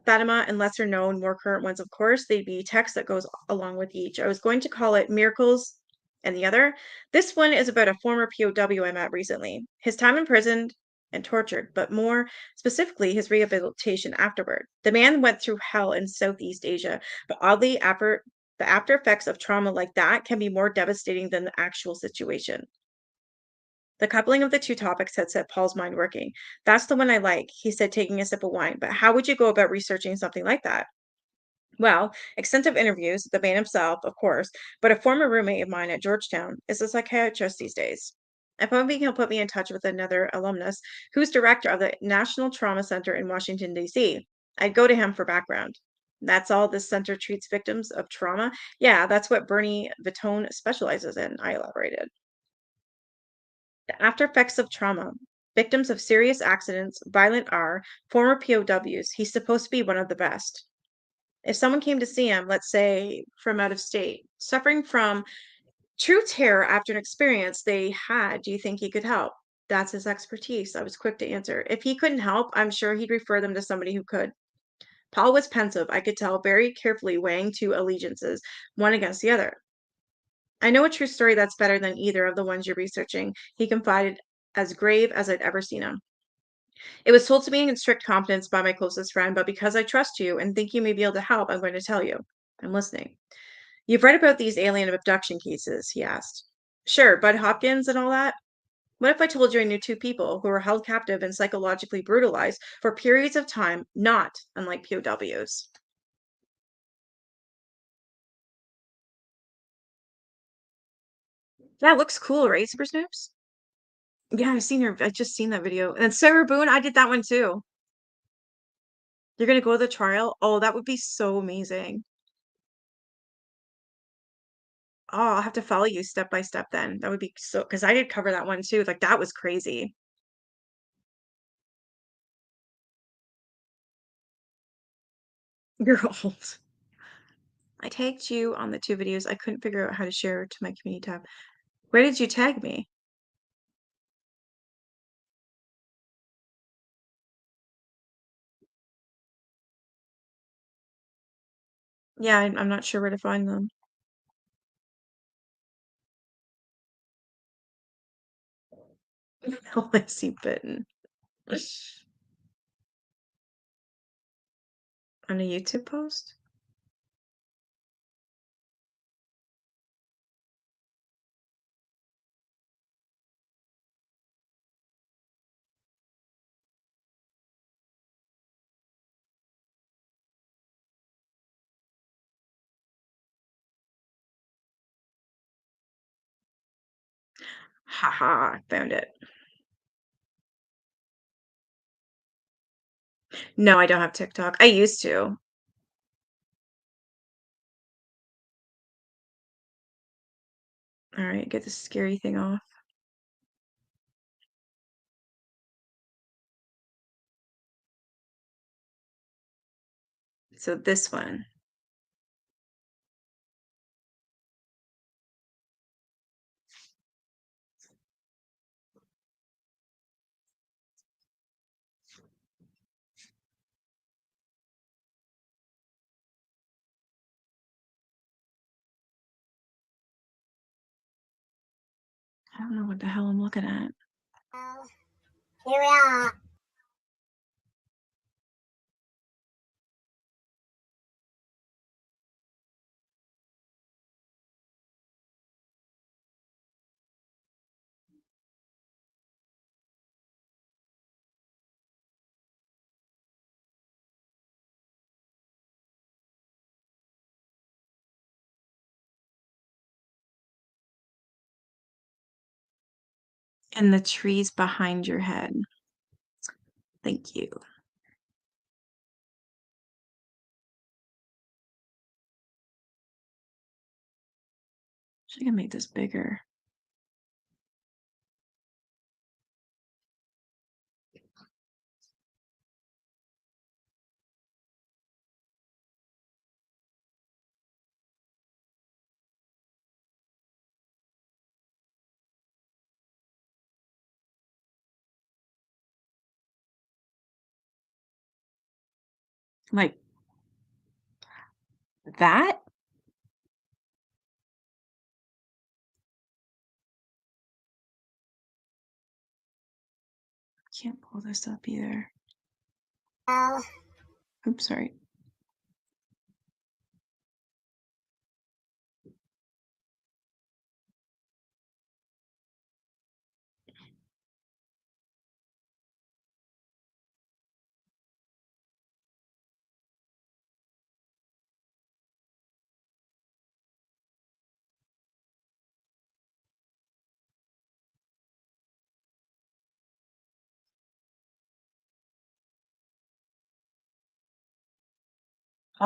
Fatima and lesser known, more current ones, of course, they'd be text that goes along with each. I was going to call it Miracles and the other. This one is about a former POW I met recently. His time imprisoned and tortured, but more specifically, his rehabilitation afterward. The man went through hell in Southeast Asia, but oddly, the after effects of trauma like that can be more devastating than the actual situation. The coupling of the two topics had set Paul's mind working. That's the one I like, he said, taking a sip of wine. But how would you go about researching something like that? Well, extensive interviews, the man himself, of course, but a former roommate of mine at Georgetown is a psychiatrist these days. I'm hoping he'll put me in touch with another alumnus who's director of the National Trauma Center in Washington, D.C. I'd go to him for background. That's all this center treats victims of trauma? Yeah, that's what Bernie Vitone specializes in, I elaborated. The after effects of trauma. Victims of serious accidents, violent are former POWs. He's supposed to be one of the best. If someone came to see him, let's say from out of state, suffering from true terror after an experience they had, do you think he could help? That's his expertise. I was quick to answer. If he couldn't help, I'm sure he'd refer them to somebody who could. Paul was pensive, I could tell, very carefully weighing two allegiances, one against the other. I know a true story that's better than either of the ones you're researching, he confided, as grave as I'd ever seen him. It was told to me in strict confidence by my closest friend, but because I trust you and think you may be able to help, I'm going to tell you. I'm listening. You've read about these alien abduction cases, he asked. Sure, Bud Hopkins and all that. What if I told you I knew two people who were held captive and psychologically brutalized for periods of time, not unlike POWs? That looks cool, right, Super Snoops? Yeah, I just seen that video. And Sarah Boone, I did that one too. You're gonna go to the trial? Oh, that would be so amazing. Oh, I'll have to follow you step by step then. That would be so because I did cover that one too. Like that was crazy. You're old. I tagged you on the two videos. I couldn't figure out how to share to my community tab. Where did you tag me? Yeah, I'm not sure where to find them. Oh, I see bitten on a YouTube post. Haha, found it. No, I don't have TikTok. I used to. All right, get this scary thing off. So this one. I don't know what the hell I'm looking at. Well, here we are. And the trees behind your head. Thank you. I can make this bigger. Like that? Can't pull this up either. Well, Oops, sorry.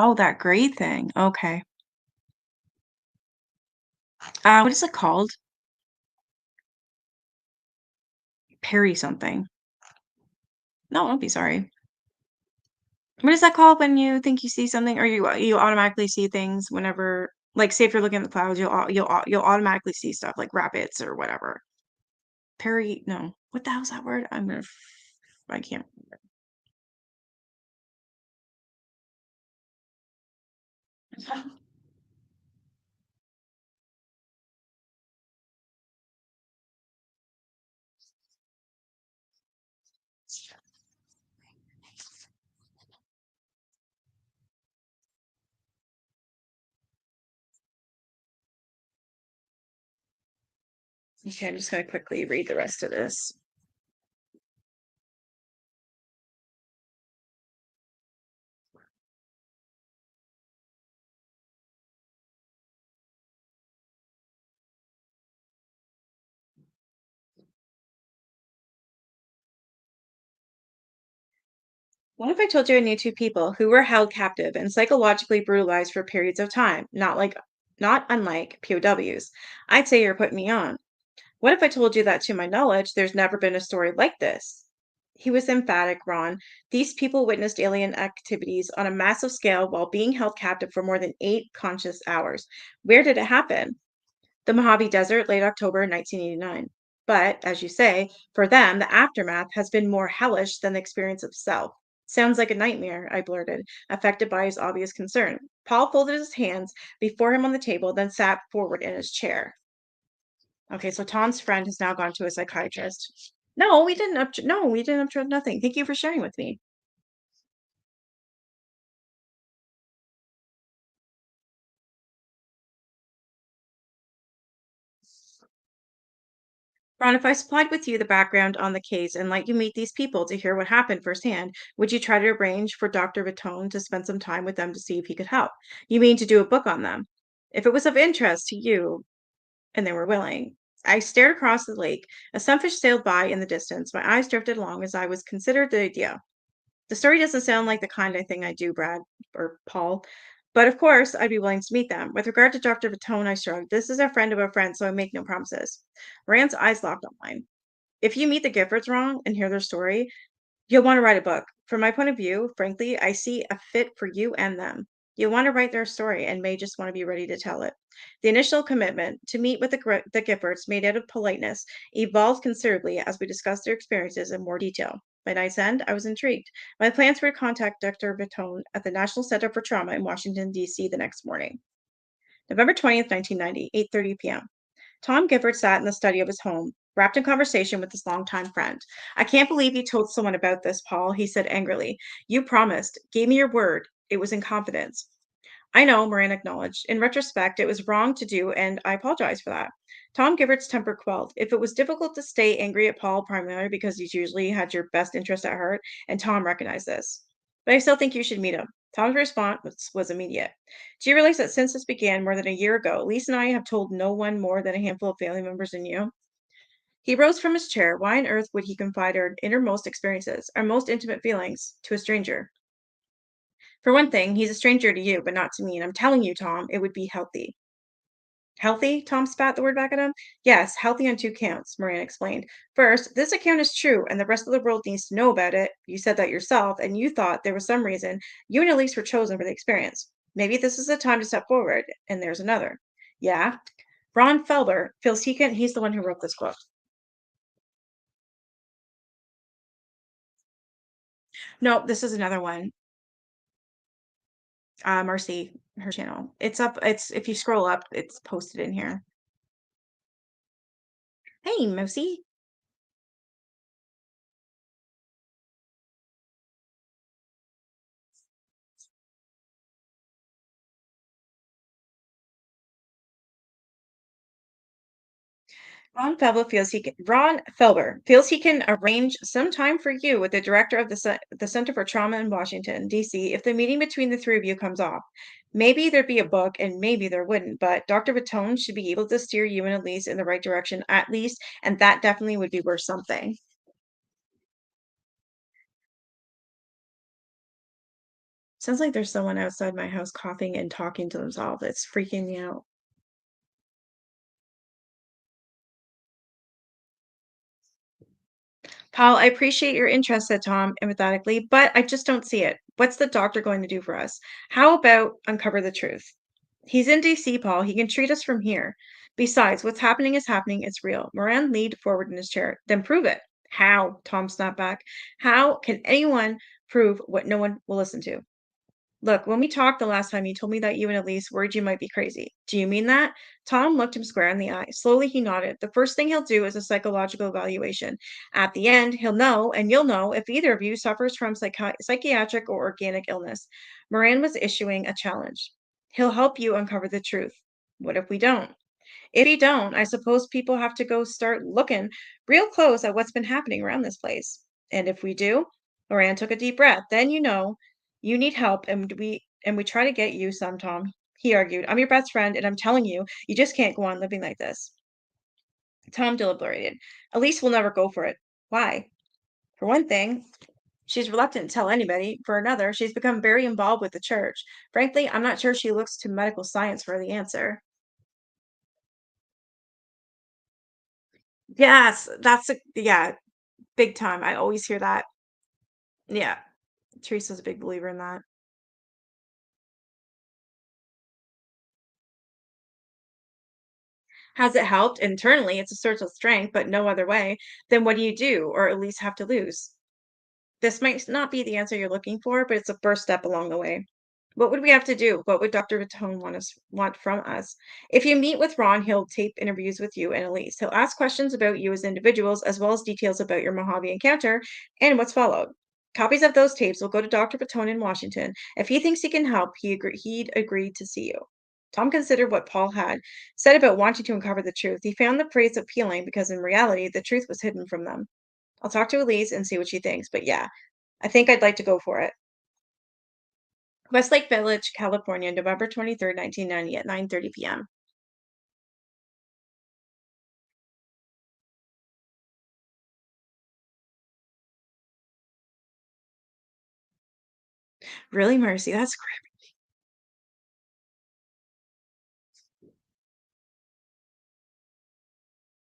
Oh, that gray thing. Okay. What is it called? Perry something. No, don't be sorry. What is that called when you think you see something or you automatically see things whenever like say if you're looking at the clouds, you'll automatically see stuff like rabbits or whatever. Perry, no. What the hell's that word? I can't. Okay, I'm just gonna quickly read the rest of this. What if I told you I knew two people who were held captive and psychologically brutalized for periods of time, not unlike POWs? I'd say you're putting me on. What if I told you that to my knowledge, there's never been a story like this? He was emphatic, Ron. These people witnessed alien activities on a massive scale while being held captive for more than 8 conscious hours. Where did it happen? The Mojave Desert, late October 1989. But, as you say, for them, the aftermath has been more hellish than the experience itself. Sounds like a nightmare, I blurted, affected by his obvious concern. Paul folded his hands before him on the table, then sat forward in his chair. Okay, so Tom's friend has now gone to a psychiatrist. No, we didn't obstruct nothing. Thank you for sharing with me. Ron, if I supplied with you the background on the case and let you meet these people to hear what happened firsthand, would you try to arrange for Dr. Vitone to spend some time with them to see if he could help? You mean to do a book on them? If it was of interest to you and they were willing. I stared across the lake. A sunfish sailed by in the distance. My eyes drifted along as I was considered the idea. The story doesn't sound like the kind of thing I do, Brad or Paul. But of course, I'd be willing to meet them. With regard to Dr. Vitone, I shrugged. This is a friend of a friend, so I make no promises. Rand's eyes locked on mine. If you meet the Giffords wrong and hear their story, you'll want to write a book. From my point of view, frankly, I see a fit for you and them. You'll want to write their story and may just want to be ready to tell it. The initial commitment to meet with the Giffords, made out of politeness, evolved considerably as we discussed their experiences in more detail. By night's end, I was intrigued. My plans were to contact Dr. Vitone at the National Center for Trauma in Washington, D.C. the next morning. November 20th, 1990, 8:30 p.m. Tom Gifford sat in the study of his home, wrapped in conversation with his longtime friend. I can't believe you told someone about this, Paul, he said angrily. You promised, gave me your word. It was in confidence. I know, Moran acknowledged. In retrospect, it was wrong to do, and I apologize for that. Tom Gifford's temper quelled. If it was difficult to stay angry at Paul primarily because he's usually had your best interest at heart, and Tom recognized this. But I still think you should meet him. Tom's response was immediate. Do you realize that since this began more than a year ago, Lisa and I have told no one more than a handful of family members and you? He rose from his chair. Why on earth would he confide our innermost experiences, our most intimate feelings, to a stranger? For one thing, he's a stranger to you, but not to me, and I'm telling you, Tom, it would be healthy. Healthy? Tom spat the word back at him. Yes, healthy on two counts, Moran explained. First, this account is true, and the rest of the world needs to know about it. You said that yourself, and you thought there was some reason you and Elise were chosen for the experience. Maybe this is the time to step forward. And there's another. Yeah. Ron Felber feels he's the one who wrote this book. No, this is another one. Marcy, her channel. It's up, it's if you scroll up, it's posted in here. Hey, Mousy. Ron Felber feels he can arrange some time for you with the director of the Center for Trauma in Washington, D.C. if the meeting between the three of you comes off. Maybe there'd be a book and maybe there wouldn't, but Dr. Batone should be able to steer you and Elise in the right direction at least, and that definitely would be worth something. Sounds like there's someone outside my house coughing and talking to themselves. It's freaking me out. Paul, I appreciate your interest, said Tom emphatically, but I just don't see it. What's the doctor going to do for us? How about uncover the truth? He's in DC, Paul. He can treat us from here. Besides, what's happening is happening. It's real. Moran leaned forward in his chair. Then prove it. How? Tom snapped back. How can anyone prove what no one will listen to? Look, when we talked the last time, you told me that you and Elise worried you might be crazy. Do you mean that? Tom looked him square in the eye. Slowly, he nodded. The first thing he'll do is a psychological evaluation. At the end, he'll know, and you'll know, if either of you suffers from psychiatric or organic illness. Moran was issuing a challenge. He'll help you uncover the truth. What if we don't? If you don't, I suppose people have to go start looking real close at what's been happening around this place. And if we do, Moran took a deep breath. Then you know you need help, and we try to get you some, Tom. He argued. I'm your best friend, and I'm telling you, you just can't go on living like this. Tom deliberated. Elise will never go for it. Why? For one thing, she's reluctant to tell anybody. For another, she's become very involved with the church. Frankly, I'm not sure she looks to medical science for the answer. Yes, yeah, big time. I always hear that. Yeah, Teresa's a big believer in that. Has it helped? Internally, it's a source of strength, but no other way. Then what do you do, or at least have to lose? This might not be the answer you're looking for, but it's a first step along the way. What would we have to do? What would Dr. Ratone want from us? If you meet with Ron, he'll tape interviews with you and Elise. He'll ask questions about you as individuals, as well as details about your Mojave encounter and what's followed. Copies of those tapes will go to Dr. Patone in Washington. If he thinks he can help, he'd agree to see you. Tom considered what Paul had said about wanting to uncover the truth. He found the phrase appealing because in reality, the truth was hidden from them. I'll talk to Elise and see what she thinks, but yeah, I think I'd like to go for it. Westlake Village, California, November 23rd, 1990 at 9:30 p.m. Really, Mercy? That's great.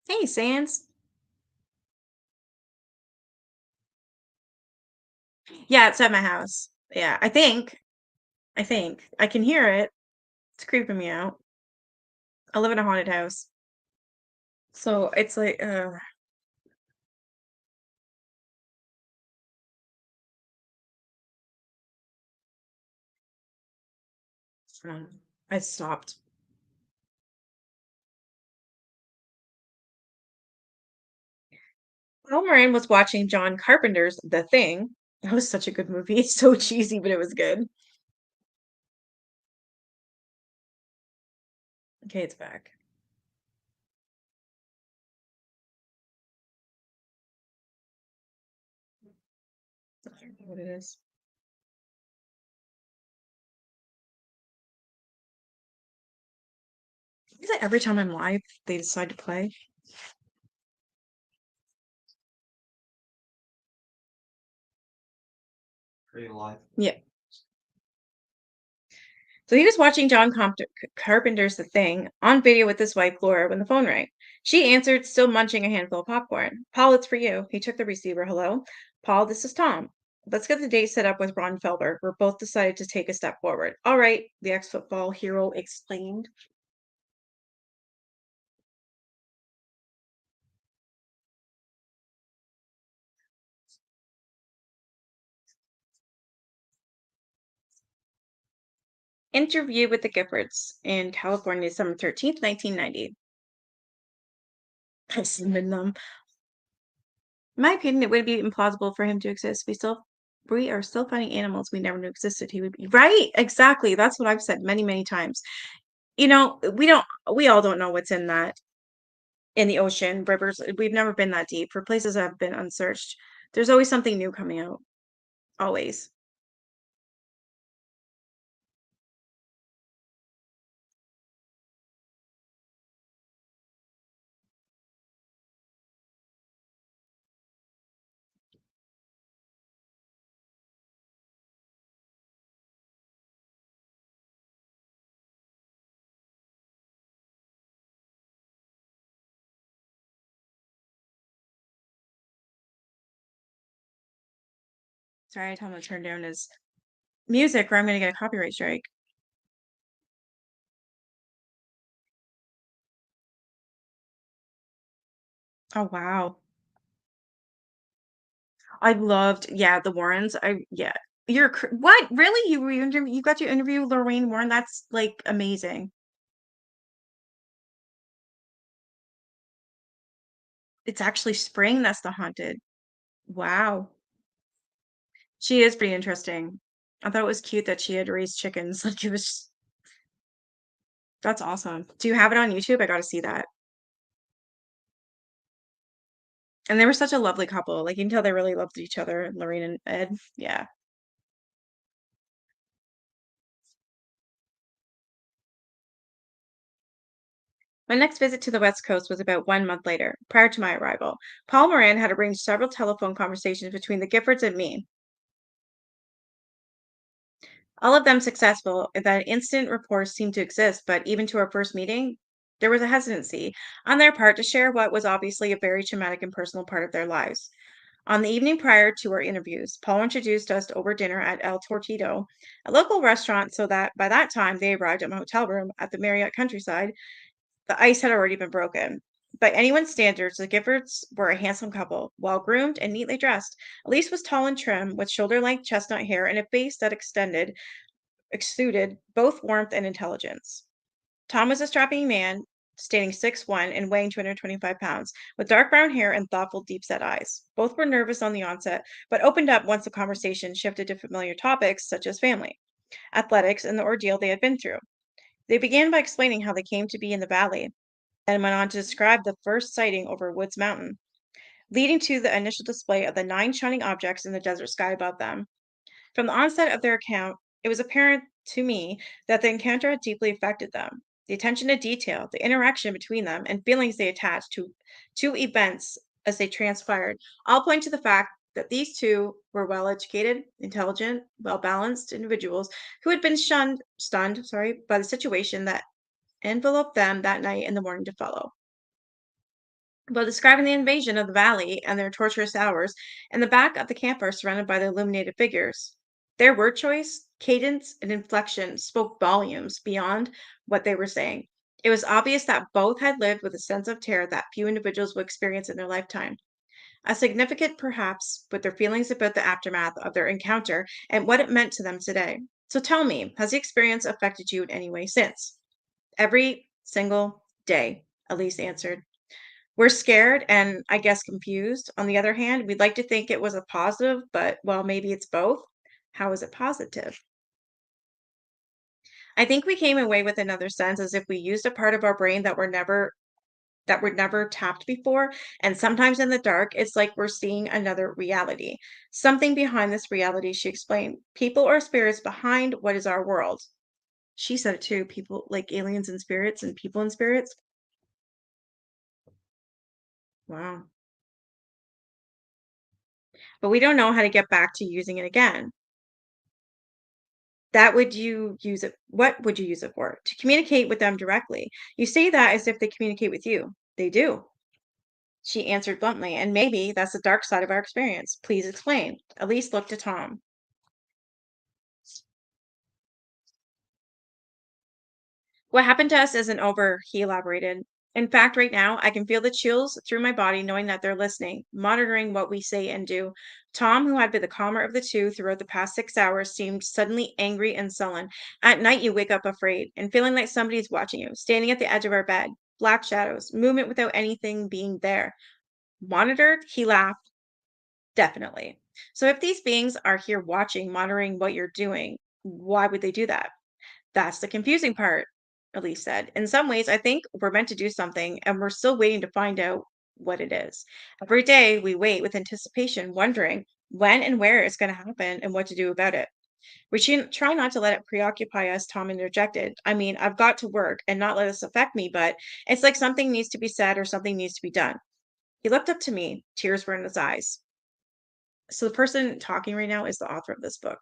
Hey, Sans. Yeah, it's at my house. Yeah, I think. I think. I can hear it. It's creeping me out. I live in a haunted house. So it's like, I stopped. While Moran was watching John Carpenter's The Thing. That was such a good movie. It's so cheesy, but it was good. Okay, it's back. I don't know what it is. Is it every time I'm live, they decide to play? Yeah. So he was watching Carpenter's The Thing on video with his wife Laura when the phone rang. She answered, still munching a handful of popcorn. Paul, it's for you. He took the receiver. Hello. Paul, this is Tom. Let's get the date set up with Ron Felber. We're both decided to take a step forward. All right, the ex football hero explained. Interview with the Giffords in California, December 13th, 1990. I submitted them. In my opinion, it would be implausible for him to exist. We are still finding animals we never knew existed. He would be right. Exactly. That's what I've said many, many times. We all don't know what's in the ocean, rivers. We've never been that deep. For places that have been unsearched, there's always something new coming out. Always. Sorry, I told him to turn down his music or I'm gonna get a copyright strike. Oh wow. I loved, yeah, the Warrens. Yeah. What? Really? You got to interview Lorraine Warren? That's like amazing. It's actually spring that's the haunted. Wow. She is pretty interesting. I thought it was cute that she had raised chickens. Like that's awesome. Do you have it on YouTube? I gotta see that. And they were such a lovely couple. Like you can tell they really loved each other, Lorraine and Ed. Yeah. My next visit to the West Coast was about 1 month later, prior to my arrival. Paul Moran had arranged several telephone conversations between the Giffords and me, all of them successful. That instant rapport seemed to exist, but even to our first meeting, there was a hesitancy on their part to share what was obviously a very traumatic and personal part of their lives. On the evening prior to our interviews, Paul introduced us over dinner at El Tortito, a local restaurant, so that by that time they arrived at my hotel room at the Marriott Countryside, the ice had already been broken. By anyone's standards, the Giffords were a handsome couple, well groomed and neatly dressed. Elise was tall and trim, with shoulder length chestnut hair and a face that exuded both warmth and intelligence. Tom was a strapping man, standing 6'1" and weighing 225 pounds, with dark brown hair and thoughtful, deep set eyes. Both were nervous on the onset, but opened up once the conversation shifted to familiar topics such as family, athletics, and the ordeal they had been through. They began by explaining how they came to be in the valley and went on to describe the first sighting over Woods Mountain, leading to the initial display of the 9 shining objects in the desert sky above them. From the onset of their account, it was apparent to me that the encounter had deeply affected them. The attention to detail, the interaction between them, and feelings they attached to events as they transpired all point to the fact that these two were well educated, intelligent, well balanced individuals who had been stunned, sorry, by the situation that enveloped them that night and the morning to follow. While describing the invasion of the valley and their torturous hours, in the back of the campfire surrounded by the illuminated figures, their word choice, cadence, and inflection spoke volumes beyond what they were saying. It was obvious that both had lived with a sense of terror that few individuals will experience in their lifetime, as significant perhaps with their feelings about the aftermath of their encounter and what it meant to them today. So tell me, has the experience affected you in any way since? Every single day, Elise answered. We're scared and I guess confused. On the other hand, we'd like to think it was a positive, but well, maybe it's both. How is it positive? I think we came away with another sense as if we used a part of our brain that were never tapped before. And sometimes in the dark, it's like we're seeing another reality. Something behind this reality, she explained. People or spirits behind what is our world. She said it too. People like aliens and spirits and people and spirits. Wow. But we don't know how to get back to using it again. That would you use it what would you use it for? To communicate with them directly. You say that as if they communicate with you. They do. She answered bluntly, and maybe that's the dark side of our experience. Please explain. Elise looked at Tom. What happened to us isn't over, he elaborated. In fact, right now, I can feel the chills through my body knowing that they're listening, monitoring what we say and do. Tom, who had been the calmer of the two throughout the past 6 hours, seemed suddenly angry and sullen. At night, you wake up afraid and feeling like somebody's watching you, standing at the edge of our bed, black shadows, movement without anything being there. Monitored? He laughed. Definitely. So if these beings are here watching, monitoring what you're doing, why would they do that? That's the confusing part, Elise said. In some ways, I think we're meant to do something and we're still waiting to find out what it is. Every day we wait with anticipation, wondering when and where it's going to happen and what to do about it. We should try not to let it preoccupy us, Tom interjected. I mean, I've got to work and not let this affect me, but it's like something needs to be said or something needs to be done. He looked up to me, tears were in his eyes. So the person talking right now is the author of this book.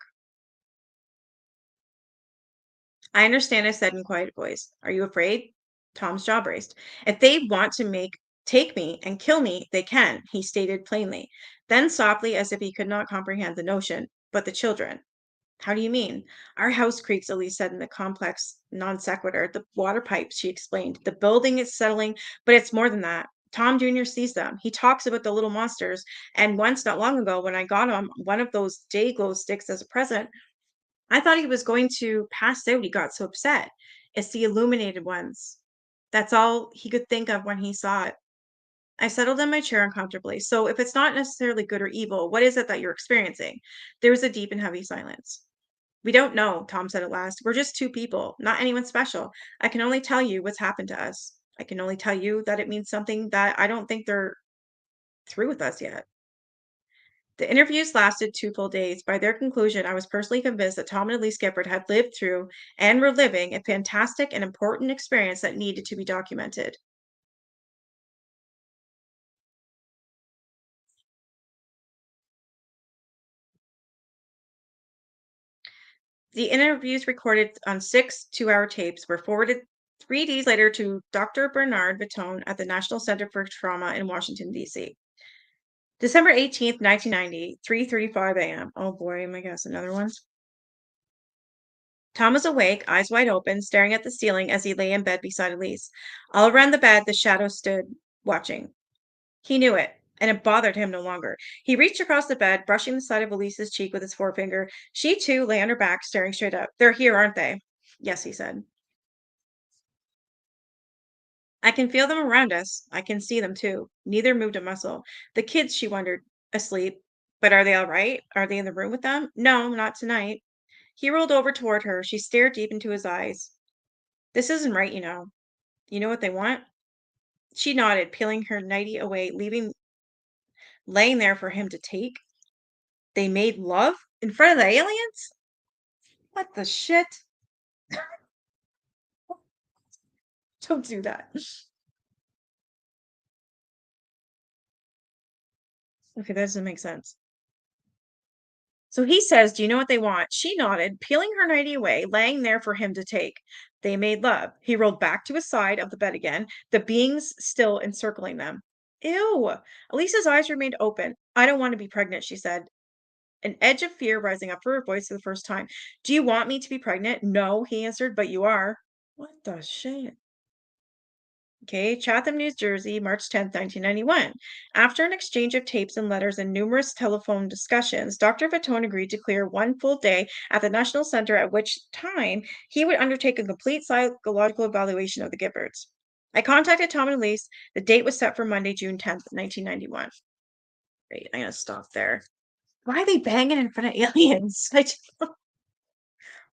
I understand, I said in quiet voice. Are you afraid? Tom's jaw braced. If they want to take me and kill me, they can, he stated plainly. Then softly, as if he could not comprehend the notion, but the children. How do you mean? Our house creaks, Elise said in the complex non sequitur. The water pipes, she explained. The building is settling, but it's more than that. Tom Jr. sees them. He talks about the little monsters. And once, not long ago, when I got him one of those day glow sticks as a present, I thought he was going to pass out, he got so upset. It's the illuminated ones. That's all he could think of when he saw it. I settled in my chair uncomfortably. So, if it's not necessarily good or evil, what is it that you're experiencing? There was a deep and heavy silence. We don't know, Tom said at last. We're just two people, not anyone special. I can only tell you what's happened to us. I can only tell you that it means something that I don't think they're through with us yet. The interviews lasted 2 full days. By their conclusion, I was personally convinced that Tom and Elise Gifford had lived through and were living a fantastic and important experience that needed to be documented. The interviews recorded on 6 2-hour tapes were forwarded 3 days later to Dr. Bernard Vitone at the National Center for Trauma in Washington, D.C. December 18th, 1990, 3:35 a.m. Oh boy, my gosh, another one. Tom was awake, eyes wide open, staring at the ceiling as he lay in bed beside Elise. All around the bed, the shadows stood, watching. He knew it, and it bothered him no longer. He reached across the bed, brushing the side of Elise's cheek with his forefinger. She, too, lay on her back, staring straight up. They're here, aren't they? Yes, he said. I can feel them around us. I can see them, too. Neither moved a muscle. The kids, she wondered, asleep. But are they all right? Are they in the room with them? No, not tonight. He rolled over toward her. She stared deep into his eyes. This isn't right, you know. You know what they want? She nodded, peeling her nightie away, laying there for him to take. They made love in front of the aliens? What the shit? Don't do that. Okay, that doesn't make sense. So he says, "Do you know what they want?" She nodded, peeling her nightie away, laying there for him to take. They made love. He rolled back to his side of the bed again, the beings still encircling them. Ew. Elisa's eyes remained open. I don't want to be pregnant, she said, an edge of fear rising up for her voice for the first time. Do you want me to be pregnant? No, he answered, but you are. What the shit? Okay, Chatham, New Jersey, March 10th, 1991. After an exchange of tapes and letters and numerous telephone discussions, Dr. Fatone agreed to clear 1 full day at the National Center, at which time he would undertake a complete psychological evaluation of the Gibberts. I contacted Tom and Elise. The date was set for Monday, June 10th, 1991. Great, I'm gonna stop there. Why are they banging in front of aliens?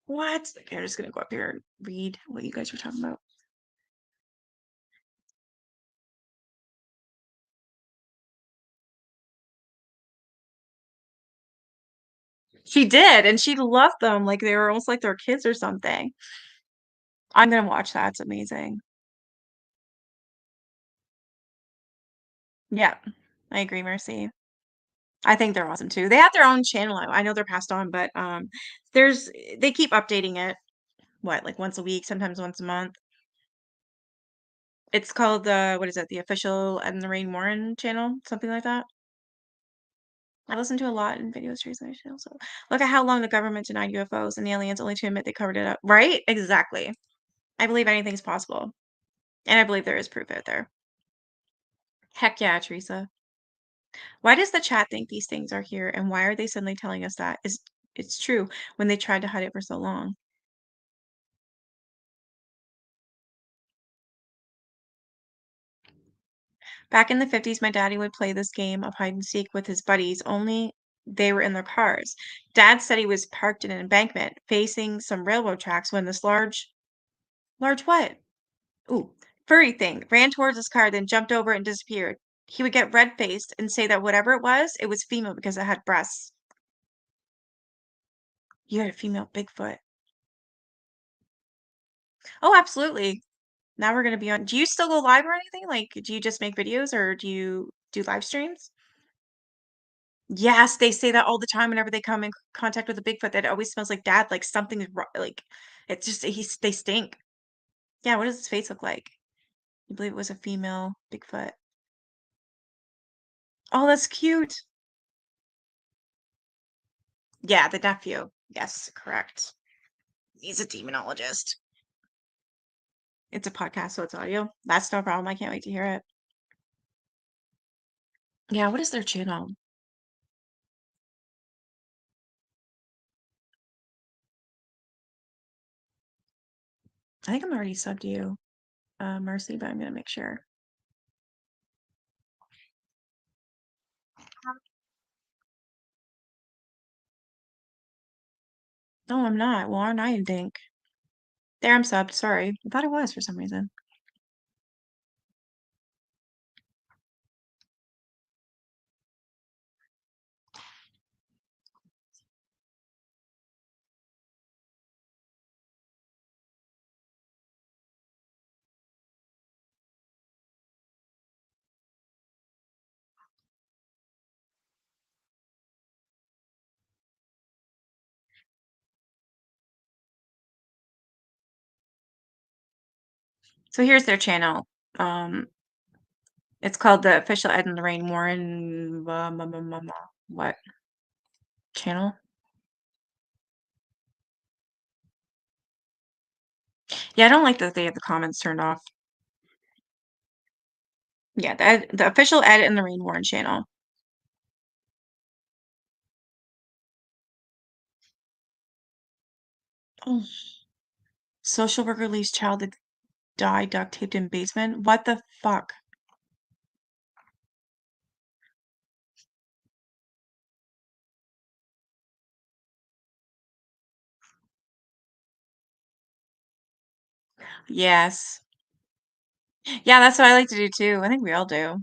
What? Okay, I'm just gonna go up here and read what you guys were talking about. She did, and she loved them like they were almost like their kids or something. I'm gonna watch that, it's amazing. Yeah, I agree, Mercy. I think they're awesome too. They have their own channel. I know they're passed on, but there's they keep updating it. What, like once a week, sometimes once a month. It's called the what is it? The official Ed and the Rain Warren channel, something like that. I listen to a lot in videos recently. Also, look at how long the government denied UFOs and the aliens only to admit they covered it up. Right? Exactly. I believe anything's possible, and I believe there is proof out there. Heck yeah, Teresa. Why does the chat think these things are here, and why are they suddenly telling us that is it's true when they tried to hide it for so long? Back in the 50s, my daddy would play this game of hide and seek with his buddies, only they were in their cars. Dad said he was parked in an embankment facing some railroad tracks when this large what? Ooh, furry thing ran towards his car, then jumped over and disappeared. He would get red-faced and say that whatever it was female because it had breasts. You had a female Bigfoot. Oh, absolutely. Now we're gonna be on. Do you still go live or anything? Like, do you just make videos or do you do live streams? Yes, they say that all the time whenever they come in contact with a Bigfoot, that it always smells like dad, like something is wrong, like it's just they stink. Yeah, what does his face look like? You believe it was a female Bigfoot? Oh, that's cute. Yeah, the nephew. Yes, correct. He's a demonologist. It's a podcast, so it's audio. That's no problem. I can't wait to hear it. Yeah, what is their channel? I think I'm already subbed you, Mercy, but I'm gonna make sure. No, I'm not. Well, aren't I, you think? There, I'm subbed. Sorry. I thought it was for some reason. So here's their channel. Um, it's called the official Ed and Lorraine Warren what channel? Yeah, I don't like that they have the comments turned off. Yeah, the official Ed and Lorraine Warren channel. Oh, social worker leaves child to die duct taped in basement. What the fuck? Yes. Yeah, that's what I like to do too. I think we all do.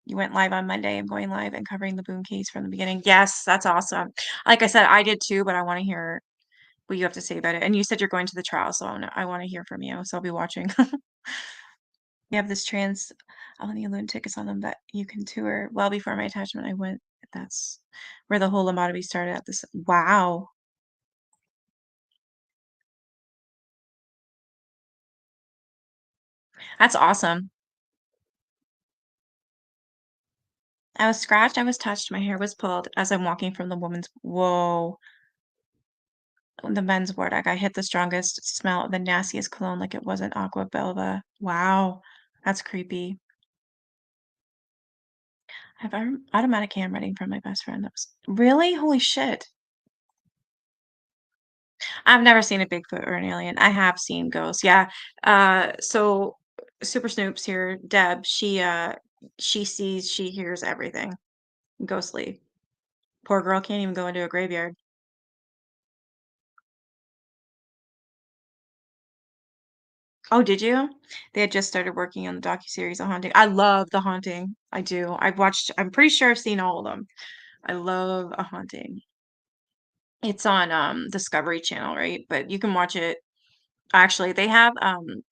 You went live on Monday. I'm going live and covering the boom case from the beginning. Yes, that's awesome. Like I said, I did too, but I want to hear what you have to say about it. And you said you're going to the trial, so I want to hear from you. So I'll be watching. We have this trans Alani Loon tickets on them that you can tour. Well, before my attachment, I went. That's where the whole Lamadavi started at this. Wow. That's awesome. I was scratched, I was touched, my hair was pulled as I'm walking from the woman's whoa, the men's ward. Like I hit the strongest smell of the nastiest cologne like it wasn't Aqua Belva. Wow. That's creepy. I have automatic handwriting from my best friend. That was really? Holy shit. I've never seen a Bigfoot or an alien. I have seen ghosts. Yeah. So Super Snoops here, Deb, she sees, she hears everything. Ghostly. Poor girl can't even go into a graveyard. Oh, did you? They had just started working on the docuseries The Haunting. I love The Haunting. I do. I'm pretty sure I've seen all of them. I love A Haunting. It's on Discovery Channel, right? But you can watch it. Actually, they have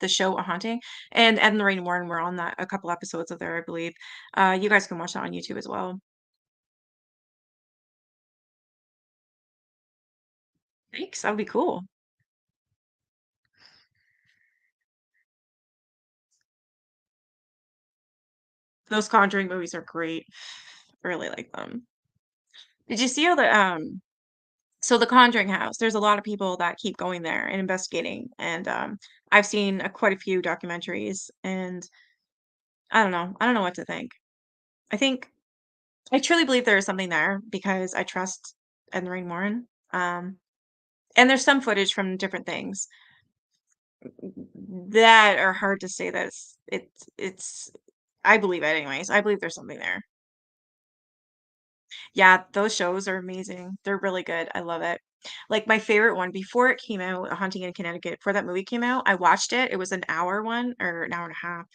the show A Haunting and Ed and Lorraine Warren were on that a couple episodes of there, I believe. You guys can watch that on YouTube as well. Thanks. That would be cool. Those Conjuring movies are great. I really like them. Did you see all the so the Conjuring house, there's a lot of people that keep going there and investigating, and I've seen quite a few documentaries, and I don't know what to think. I think I truly believe there is something there because I trust Ed and Lorraine Warren. And there's some footage from different things that are hard to say that it's I believe it anyways. I believe there's something there. Yeah, those shows are amazing. They're really good. I love it. Like my favorite one before it came out, A Haunting in Connecticut, before that movie came out, I watched it. It was an hour one or an hour and a half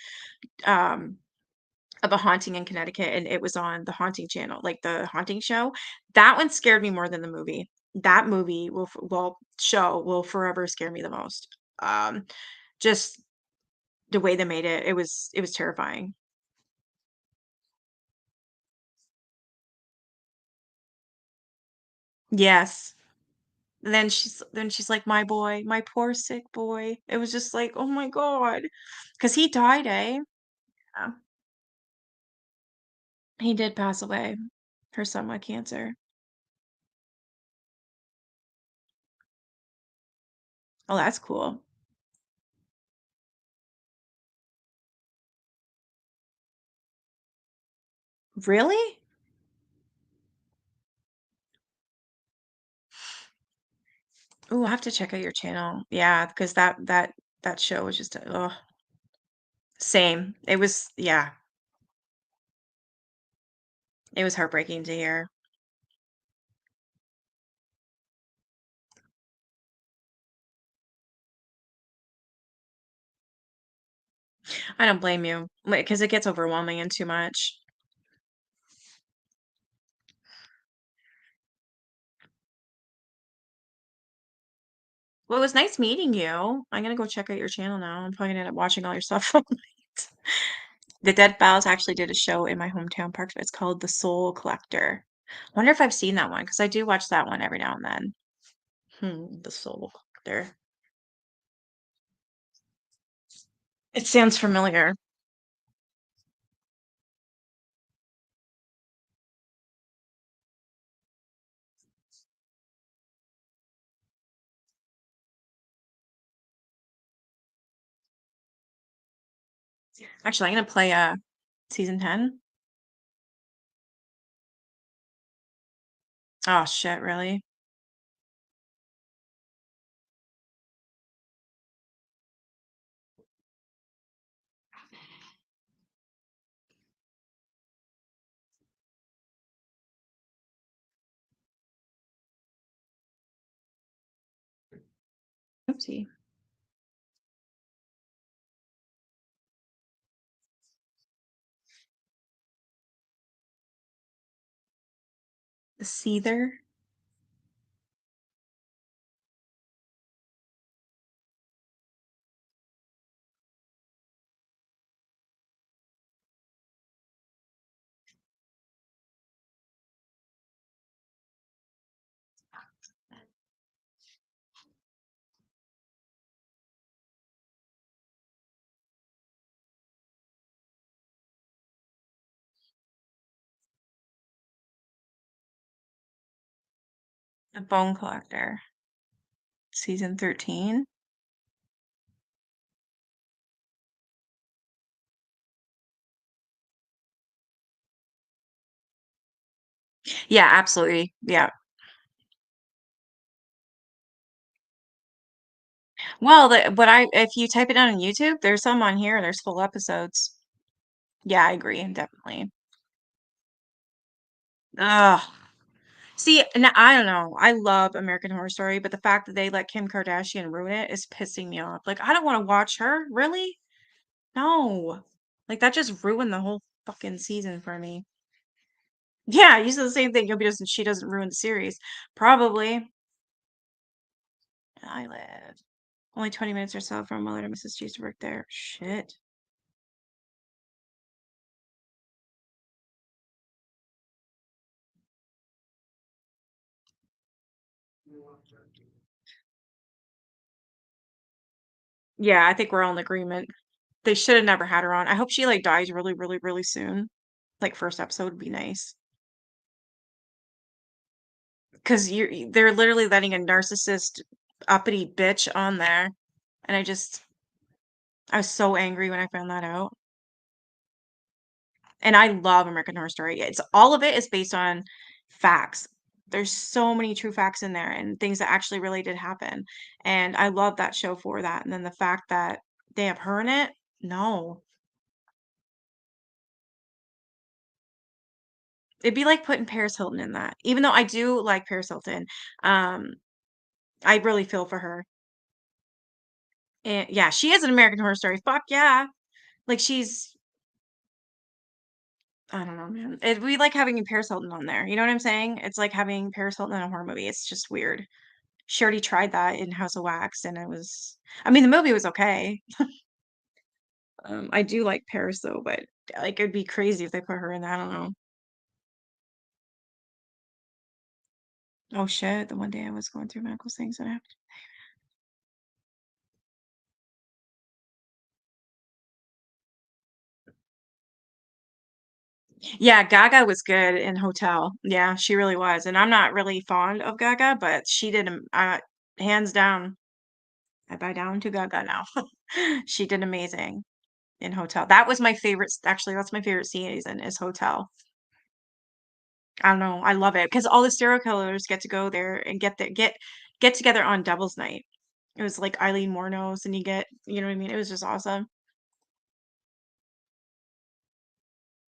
of A Haunting in Connecticut, and it was on the Haunting channel, like the haunting show. That one scared me more than the movie. That movie show will forever scare me the most. Just the way they made it, it was terrifying. Yes. Then she's like, "My boy, my poor sick boy." It was just like, "Oh my God," because he died, eh? Yeah. He did pass away. Her son with cancer. Oh, that's cool. Really? Ooh, I have to check out your channel. Yeah, because that show was just, oh, same. It was, yeah, it was heartbreaking to hear. I don't blame you, because it gets overwhelming and too much. Well, it was nice meeting you. I'm gonna go check out your channel now. I'm probably gonna end up watching all your stuff all night. The Dead Files actually did a show in my hometown park. It's called The Soul Collector. Wonder if I've seen that one because I do watch that one every now and then. The Soul Collector. It sounds familiar. Actually, I'm gonna play season 10. Oh shit, really? Oopsie. The Seether. The Bone Collector. Season 13. Yeah, absolutely. Yeah. Well, if you type it down on YouTube, there's some on here. There's full episodes. Yeah, I agree, definitely. Ugh. See, and I don't know. I love American Horror Story, but the fact that they let Kim Kardashian ruin it is pissing me off. Like, I don't want to watch her. Really? No. Like, that just ruined the whole fucking season for me. Yeah, you said the same thing. Hope she doesn't ruin the series. Probably. I live only 20 minutes or so from Willard and Mrs. used to work there. Shit. Yeah, I think we're all in agreement. They should have never had her on. I hope she like dies really, really, really soon. Like first episode would be nice. Because they're literally letting a narcissist uppity bitch on there. And I was so angry when I found that out. And I love American Horror Story. It's all of it is based on facts. There's so many true facts in there and things that actually really did happen. And I love that show for that. And then the fact that they have her in it, no. It'd be like putting Paris Hilton in that. Even though I do like Paris Hilton, um, I really feel for her. And yeah, she is an American Horror Story. Fuck yeah. Like I don't know, man. It'd be like having Paris Hilton on there. You know what I'm saying? It's like having Paris Hilton in a horror movie. It's just weird. She already tried that in House of Wax, and I mean, the movie was okay. I do like Paris though, but like it'd be crazy if they put her in that. I don't know. Oh shit, the one day I was going through medical things and I have to. Yeah, Gaga was good in Hotel. Yeah, she really was. And I'm not really fond of Gaga, but she did hands down. I bow down to Gaga now. She did amazing in Hotel. That was my favorite. Actually, that's my favorite season is Hotel. I don't know. I love it because all the serial killers get to go there and get together on Devil's Night. It was like Eileen Wuornos, and you know what I mean? It was just awesome,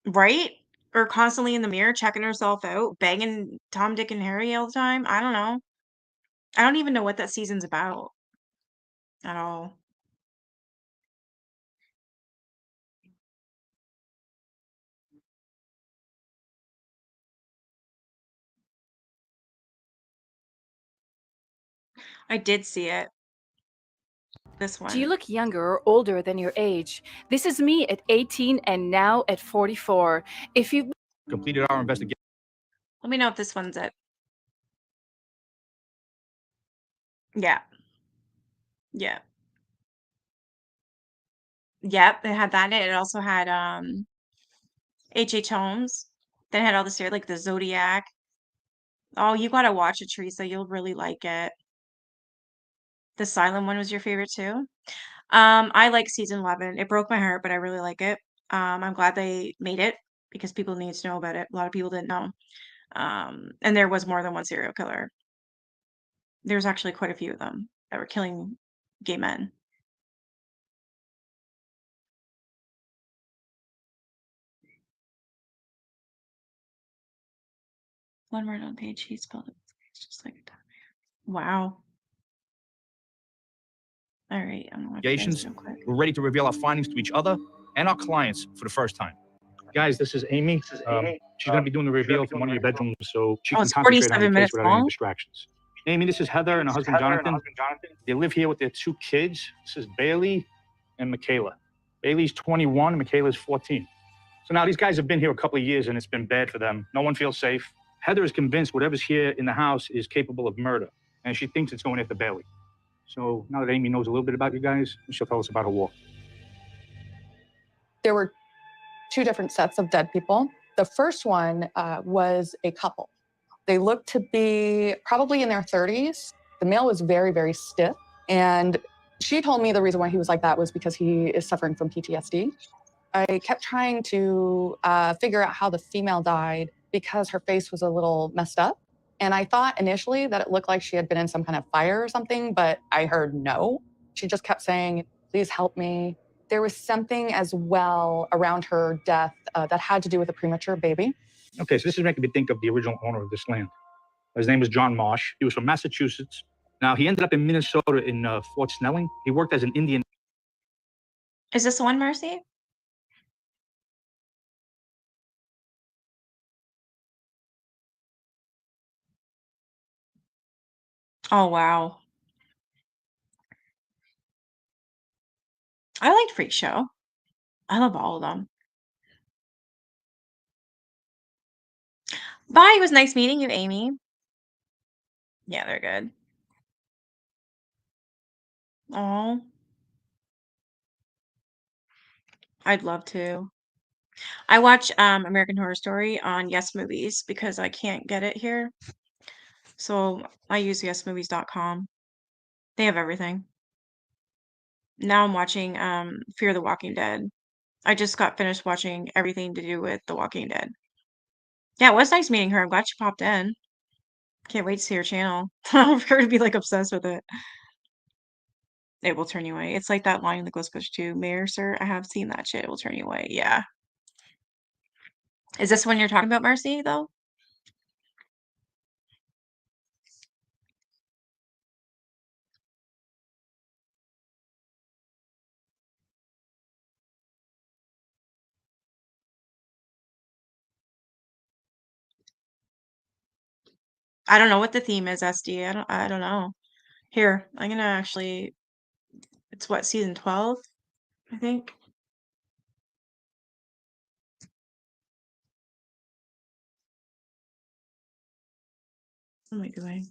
right? Or constantly in the mirror checking herself out, banging Tom, Dick, and Harry all the time. I don't know. I don't even know what that season's about at all. I did see it. This Do you one. look younger or older than your age? This is me at 18 and now at 44. If you completed our investigation. Let me know if this one's it. Yeah. Yeah. Yep. It had that in it. It also had H.H. Holmes. Then it had all the like the Zodiac. Oh, you gotta watch it, Teresa. You'll really like it. The Silent one was your favorite too? I like season 11. It broke my heart, but I really like it. I'm glad they made it because people need to know about it. A lot of people didn't know. And there was more than one serial killer. There's actually quite a few of them that were killing gay men. One word on page, he spelled it. It's just like a dumb man. Wow. All right, I'm gonna watch this real quick. We're ready to reveal our findings to each other and our clients for the first time. Guys, this is Amy. She's going to be doing the reveal from one of your bedrooms so she can It's concentrate on 47 your case minutes without any long. distractions. Amy, this is Heather and her husband, Jonathan. They live here with their two kids. This is Bailey and Michaela. Bailey's 21 and Michaela's 14. So now these guys have been here a couple of years and it's been bad for them. No one feels safe. Heather is convinced whatever's here in the house is capable of murder, and she thinks it's going after Bailey. So now that Amy knows a little bit about you guys, she'll tell us about her walk. There were two different sets of dead people. The first one was a couple. They looked to be probably in their 30s. The male was very, very stiff. And she told me the reason why he was like that was because he is suffering from PTSD. I kept trying to figure out how the female died because her face was a little messed up. And I thought initially that it looked like she had been in some kind of fire or something, but I heard no. She just kept saying, please help me. There was something as well around her death that had to do with a premature baby. Okay, so this is making me think of the original owner of this land. His name was John Marsh. He was from Massachusetts. Now, he ended up in Minnesota in Fort Snelling. He worked as an Indian. Is this the one, Mercy? Oh, wow. I liked Freak Show. I love all of them. Bye. It was nice meeting you, Amy. Yeah, they're good. Oh. I'd love to. I watch American Horror Story on Yes Movies because I can't get it here. So I use yesmovies.com. They have everything. Now I'm watching Fear the Walking Dead. I just got finished watching everything to do with The Walking Dead. Yeah, it was nice meeting her. I'm glad she popped in. Can't wait to see her channel. I'm her to be like obsessed with it. It will turn you away. It's like that line in the Ghostbusters 2, Mayor, sir, I have seen that shit. It will turn you away. Yeah. Is this one you're talking about, Marcy, though? I don't know what the theme is, SD. I don't know. Here, I'm gonna actually it's what, season 12, I think. What am I doing?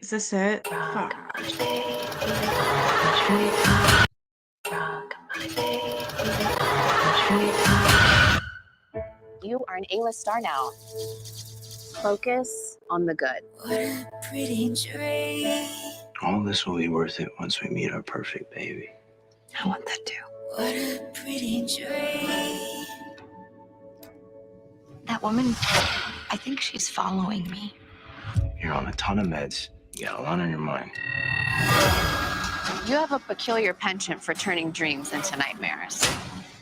Is this it? Fuck. You are an A-list star now. Focus on the good. What a pretty dream. All this will be worth it once we meet our perfect baby. I want that too. What a pretty dream. That woman, I think she's following me. You're on a ton of meds. You got a lot on your mind. You have a peculiar penchant for turning dreams into nightmares.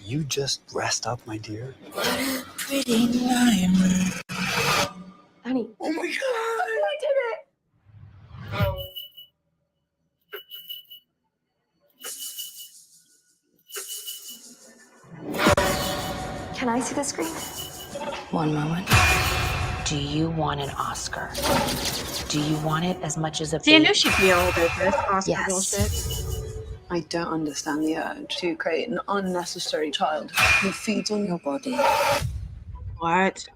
You just rest up, my dear. What a pretty nightmare. Honey. Oh my god. I did it. Can I see the screen? One moment. Do you want an Oscar? Do you want it as much as a See, I baby? knew she'd be all about this Oscar Yes. bullshit. I don't understand the urge to create an unnecessary child who feeds on your body. What?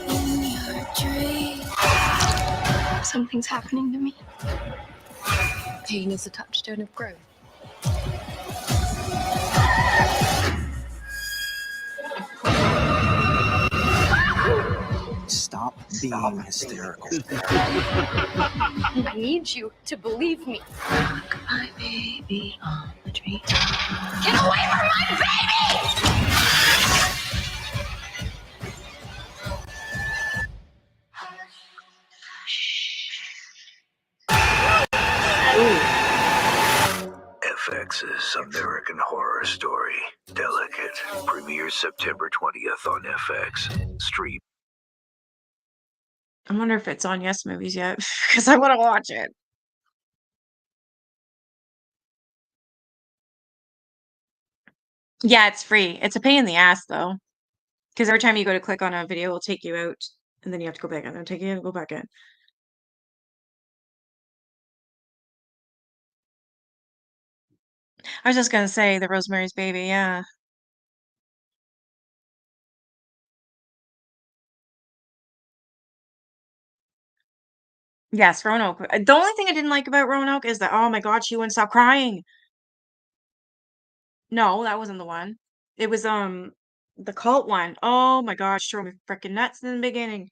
In your dream. Something's happening to me. Pain is a touchstone of growth. Stop being hysterical. I need you to believe me. Rock my baby on the tree. Get away from my baby! FX's American Horror Story. Delicate. Premieres September 20th on FX. Stream. I wonder if it's on Yes Movies yet, because I want to watch it. Yeah, it's free. It's a pain in the ass though, because every time you go to click on a video, it'll take you out, and then you have to go back in. It'll take you and go back in. I was just gonna say the Rosemary's Baby, yeah. Yes, Roanoke. The only thing I didn't like about Roanoke is that, oh my God, she wouldn't stop crying. No, that wasn't the one. It was the cult one. Oh my God, she drove me freaking nuts in the beginning.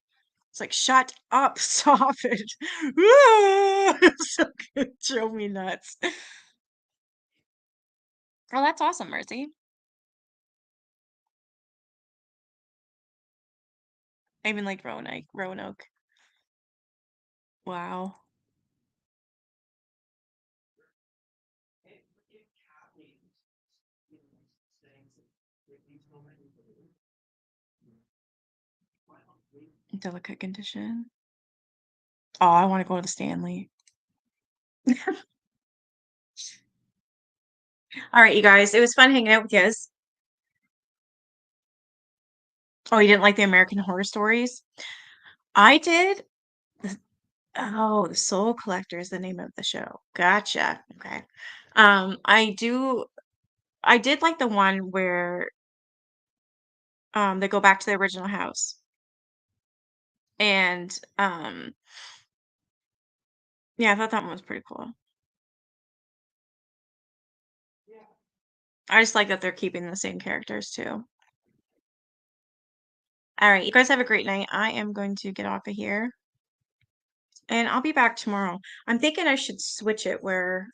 It's like, shut up, stop it. It's so good. Drove me nuts. Oh, that's awesome, Mercy. I even liked Roanoke. Wow. Delicate condition. Oh, I want to go to Stanley. All right, you guys. It was fun hanging out with you. Oh, you didn't like the American Horror Stories? I did. Oh, The Soul Collector is the name of the show. Gotcha. Okay. I did like the one where they go back to the original house. And yeah, I thought that one was pretty cool. I just like that they're keeping the same characters too. All right, you guys have a great night. I am going to get off of here. And I'll be back tomorrow. I'm thinking I should switch it where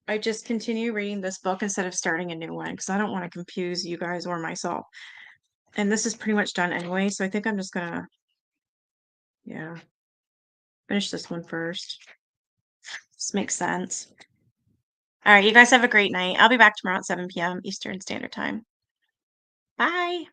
I just continue reading this book instead of starting a new one because I don't want to confuse you guys or myself. And this is pretty much done anyway, so I think I'm just gonna, yeah, finish this one first. This makes sense. All right, you guys have a great night. I'll be back tomorrow at 7 p.m. Eastern Standard Time. Bye.